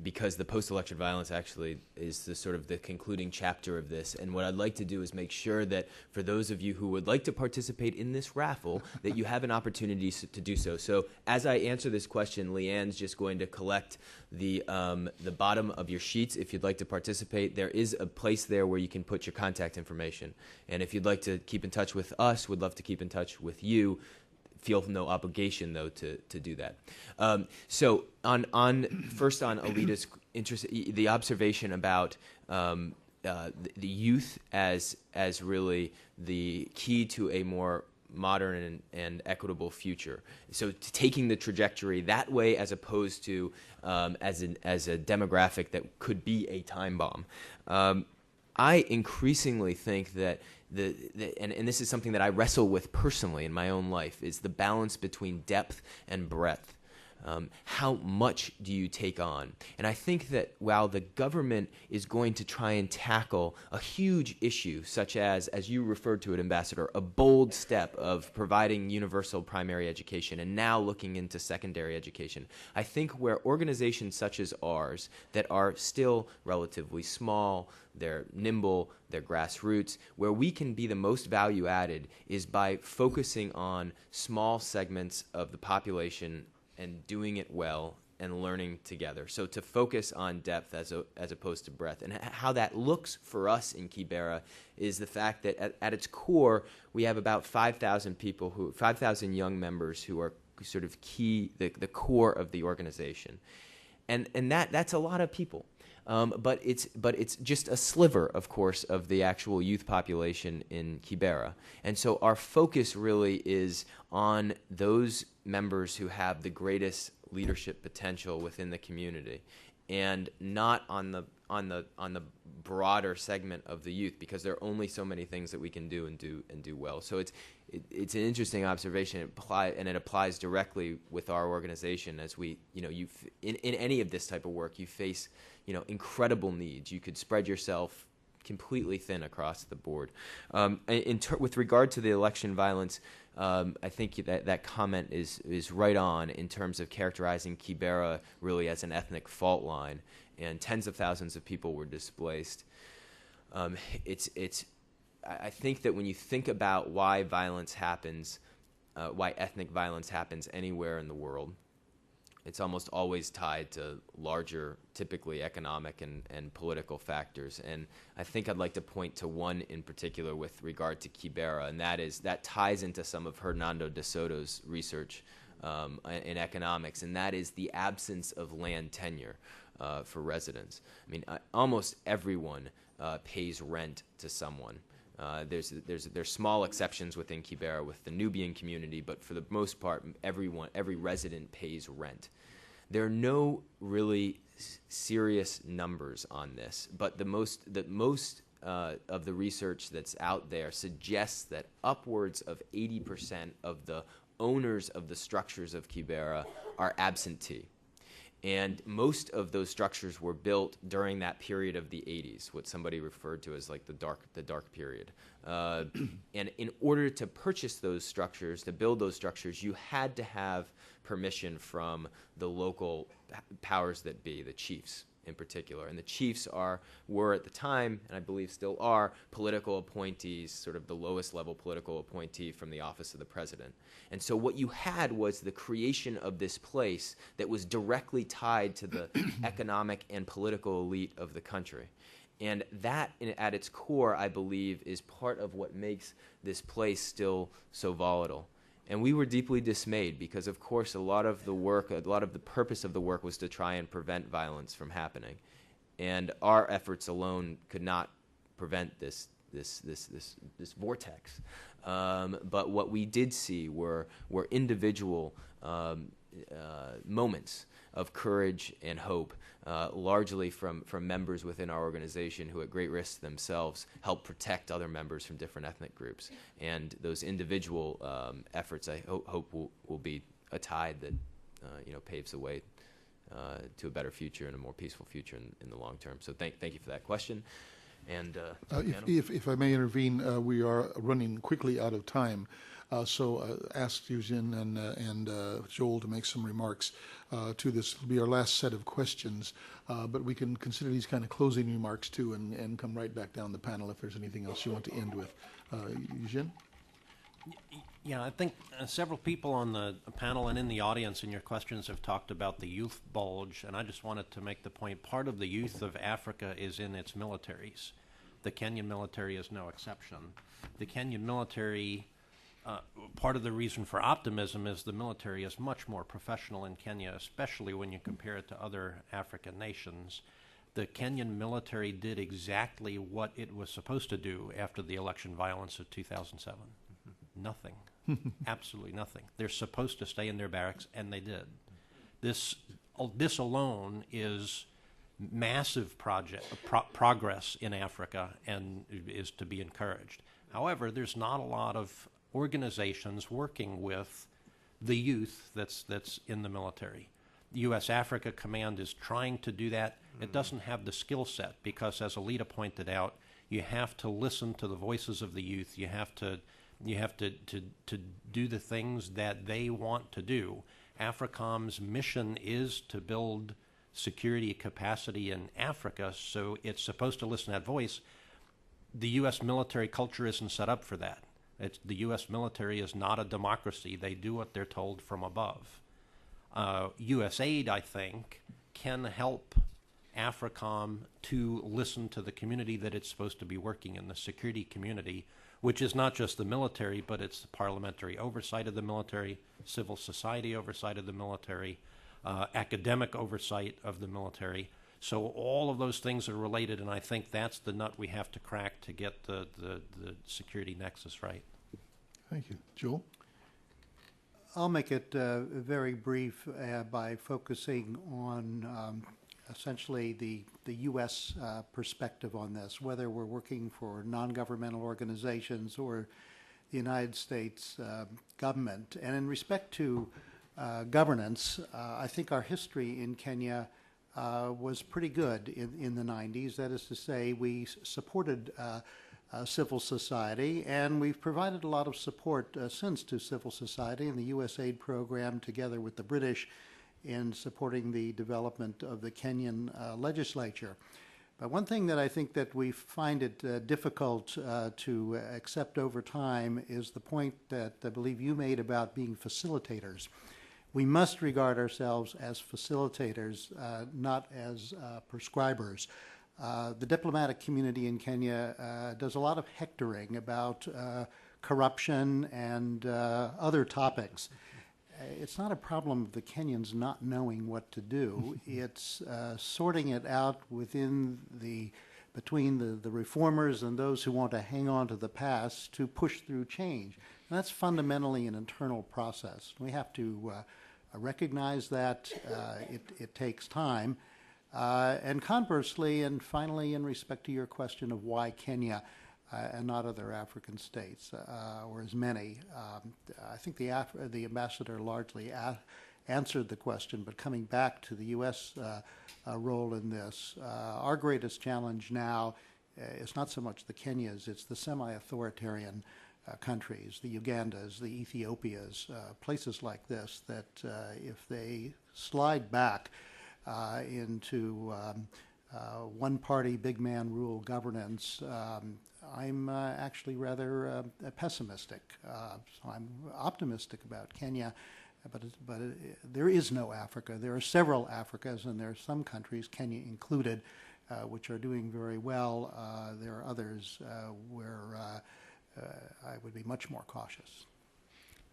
because the post-election violence actually is the sort of the concluding chapter of this, and what I'd like to do is make sure that for those of you who would like to participate in this raffle, that you have an opportunity to do so. So as I answer this question, Leanne's just going to collect the bottom of your sheets. If you'd like to participate, there is a place there where you can put your contact information. And if you'd like to keep in touch with us, we'd love to keep in touch with you. Feel no obligation, though, to do that. So first on Alida's interest, the observation about the youth as really the key to a more modern and equitable future. So taking the trajectory that way as opposed to as a demographic that could be a time bomb. I increasingly think that and this is something that I wrestle with personally in my own life, is the balance between depth and breadth. How much do you take on? And I think that while the government is going to try and tackle a huge issue, such as you referred to it, Ambassador, a bold step of providing universal primary education and now looking into secondary education, I think where organizations such as ours that are still relatively small, they're nimble, they're grassroots, where we can be the most value added is by focusing on small segments of the population and doing it well and learning together. So to focus on depth as opposed to breadth. And how that looks for us in Kibera is the fact that at its core, we have about 5,000 people 5,000 young members who are sort of the core of the organization. and that's a lot of people. But it's just a sliver, of course, of the actual youth population in Kibera. And so our focus really is on those members who have the greatest leadership potential within the community, and not on the broader segment of the youth, because there are only so many things that we can do and do well. So it's an interesting observation, and it applies directly with our organization. As we, in any of this type of work, you face, incredible needs. You could spread yourself completely thin across the board. With regard to the election violence, I think that comment is right on in terms of characterizing Kibera really as an ethnic fault line, and tens of thousands of people were displaced. I think that when you think about why violence happens, why ethnic violence happens anywhere in the world, it's almost always tied to larger, typically economic and political factors. And I think I'd like to point to one in particular with regard to Kibera, and that ties into some of Hernando de Soto's research in economics, and that is the absence of land tenure for residents. I mean, almost everyone pays rent to someone. There's small exceptions within Kibera with the Nubian community, but for the most part, every resident pays rent. There are no really serious numbers on this, but the most of the research that's out there suggests that upwards of 80% of the owners of the structures of Kibera are absentee. And most of those structures were built during that period of the 80s, what somebody referred to as like the dark period. And in order to purchase those structures, to build those structures, you had to have permission from the local powers that be, the chiefs in particular. And the chiefs were at the time, and I believe still are, political appointees, sort of the lowest level political appointee from the office of the president. And so what you had was the creation of this place that was directly tied to the economic and political elite of the country. And that, at its core, I believe, is part of what makes this place still so volatile. And we were deeply dismayed because, of course, a lot of the purpose of the work was to try and prevent violence from happening. And our efforts alone could not prevent this vortex. But what we did see were individual moments of courage and hope, largely from members within our organization who, at great risk themselves, help protect other members from different ethnic groups. And those individual efforts, I hope will be a tide that paves the way to a better future and a more peaceful future in the long term. So thank you for that question. And if I may intervene, we are running quickly out of time. So ask Eugene and Joel to make some remarks to this. Will be our last set of questions, but we can consider these kind of closing remarks too, and come right back down the panel if there's anything else you want to end with. Eugene? Yeah, I think several people on the panel and in the audience in your questions have talked about the youth bulge, and I just wanted to make the point, part of the youth of Africa is in its militaries. The Kenyan military is no exception. The Kenyan military, part of the reason for optimism is the military is much more professional in Kenya, especially when you compare it to other African nations. The Kenyan military did exactly what it was supposed to do after the election violence of 2007. Nothing. Absolutely nothing. They're supposed to stay in their barracks, and they did. This alone is massive progress in Africa and is to be encouraged. However, there's not a lot of organizations working with the youth that's in the military. The U.S. Africa Command is trying to do that. It doesn't have the skill set because, as Alita pointed out, you have to listen to the voices of the youth. You have to do the things that they want to do. AFRICOM's mission is to build security capacity in Africa, so it's supposed to listen to that voice. The U.S. military culture isn't set up for that. The U.S. military is not a democracy. They do what they're told from above. USAID, I think, can help AFRICOM to listen to the community that it's supposed to be working in, the security community, which is not just the military, but it's the parliamentary oversight of the military, civil society oversight of the military. academic oversight of the military. So all of those things are related, and I think that's the nut we have to crack to get the security nexus right. Thank you. Joel? I'll make it very brief by focusing on essentially the U.S. Perspective on this, whether we're working for non-governmental organizations or the United States government. And in respect to governance, I think our history in Kenya was pretty good in the 90s. That is to say, we supported civil society, and we've provided a lot of support since to civil society and the USAID program, together with the British, in supporting the development of the Kenyan legislature. But one thing that I think that we find it difficult to accept over time is the point that I believe you made about being facilitators. We must regard ourselves as facilitators, not as prescribers. The diplomatic community in Kenya does a lot of hectoring about corruption and other topics. It's not a problem of the Kenyans not knowing what to do. It's sorting it out between the reformers and those who want to hang on to the past to push through change. And that's fundamentally an internal process. We have to recognize that it takes time. And conversely, and finally, in respect to your question of why Kenya and not other African states, or as many, I think the ambassador largely answered the question, but coming back to the U.S. Role in this, our greatest challenge now is not so much the Kenyas, it's the semi-authoritarian countries, the Ugandas, the Ethiopias, places like this, that if they slide back into one-party, big-man rule governance, I'm actually rather pessimistic. So I'm optimistic about Kenya, but there is no Africa. There are several Africas, and there are some countries, Kenya included, which are doing very well. There are others where I would be much more cautious.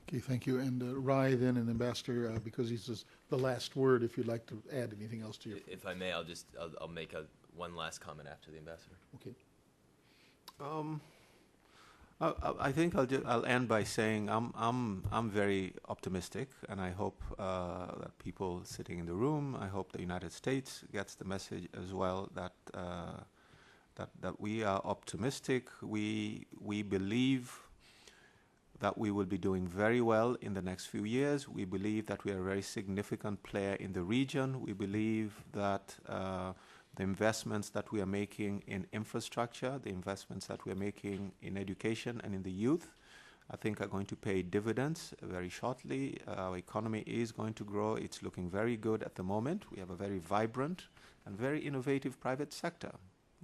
Okay, thank you. And Rai then, and Ambassador, because he's the last word, if you'd like to add anything else to your... If I may, I'll make one last comment after the ambassador. Okay. I think I'll end by saying I'm very optimistic, and I hope that people sitting in the room, I hope the United States gets the message as well that that we are optimistic. We believe that we will be doing very well in the next few years. We believe that we are a very significant player in the region. We believe that the investments that we are making in infrastructure, the investments that we are making in education and in the youth, I think are going to pay dividends very shortly. Our economy is going to grow. It's looking very good at the moment. We have a very vibrant and very innovative private sector.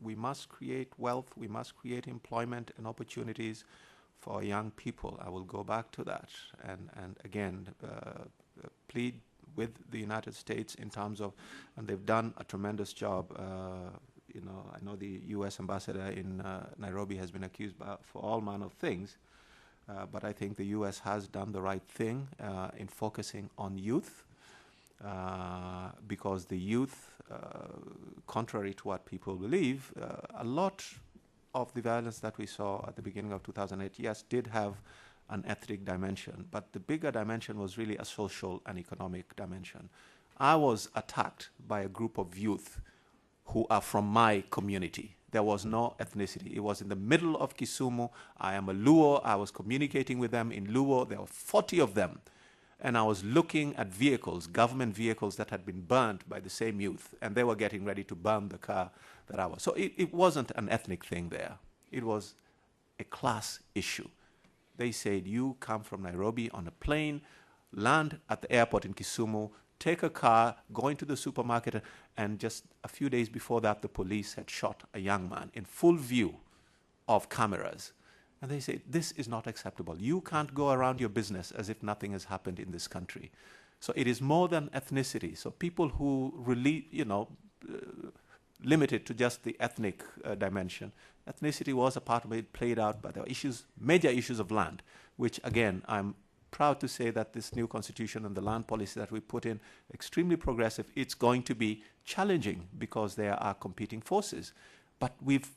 We must create wealth. We must create employment and opportunities for young people. I will go back to that and again plead with the United States in terms of, and they've done a tremendous job. I know the U.S. ambassador in Nairobi has been accused for all manner of things, but I think the U.S. has done the right thing in focusing on youth, because the youth, contrary to what people believe, a lot of the violence that we saw at the beginning of 2008, yes, did have an ethnic dimension, but the bigger dimension was really a social and economic dimension. I was attacked by a group of youth who are from my community. There was no ethnicity. It was in the middle of Kisumu. I am a Luo. I was communicating with them in Luo. There were 40 of them. And I was looking at vehicles, government vehicles that had been burnt by the same youth, and they were getting ready to burn the car that I was. So it wasn't an ethnic thing there. It was a class issue. They said, you come from Nairobi on a plane, land at the airport in Kisumu, take a car, go into the supermarket, and just a few days before that, the police had shot a young man in full view of cameras. And they say, this is not acceptable. You can't go around your business as if nothing has happened in this country. So it is more than ethnicity. So people who really, limited to just the ethnic dimension, ethnicity was a part of it, played out, but there were issues, major issues of land, which again, I'm proud to say that this new constitution and the land policy that we put in, extremely progressive. It's going to be challenging because there are competing forces. But we've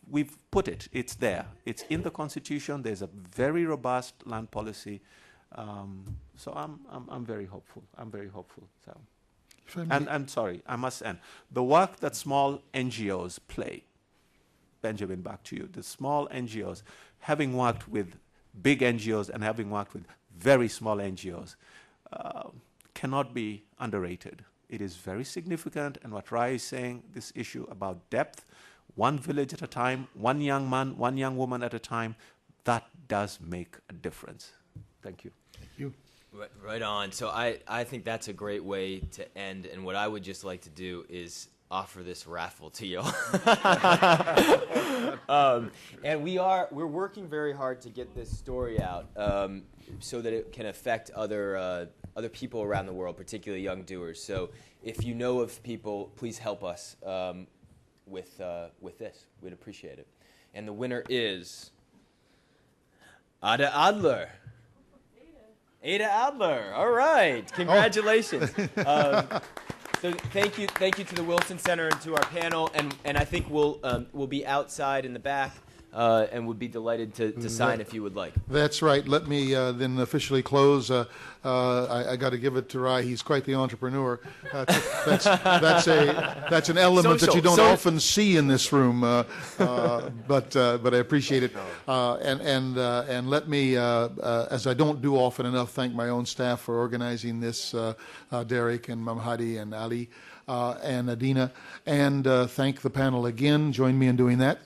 put it. It's there. It's in the constitution. There's a very robust land policy. So I'm very hopeful. I'm very hopeful. So, and sorry, I must end. The work that small NGOs play, Benjamin, back to you. The small NGOs, having worked with big NGOs and having worked with very small NGOs, cannot be underrated. It is very significant. And what Rai is saying, this issue about depth, one village at a time, one young man, one young woman at a time, that does make a difference. Thank you. Thank you. Right on. So I think that's a great way to end. And what I would just like to do is offer this raffle to y'all. And we're working very hard to get this story out so that it can affect other people around the world, particularly young doers. So if you know of people, please help us with this. We'd appreciate it. And the winner is Ada Adler. Ada Adler. All right. Congratulations. So thank you to the Wilson Center and to our panel, and I think we'll be outside in the back, and would be delighted to sign if you would like. That's right. Let me then officially close. I got to give it to Rai. He's quite the entrepreneur. That's an element that you don't often see in this room, but I appreciate it. And let me, as I don't do often enough, thank my own staff for organizing this, Derek and Mamhadi and Ali and Adina, and thank the panel again. Join me in doing that.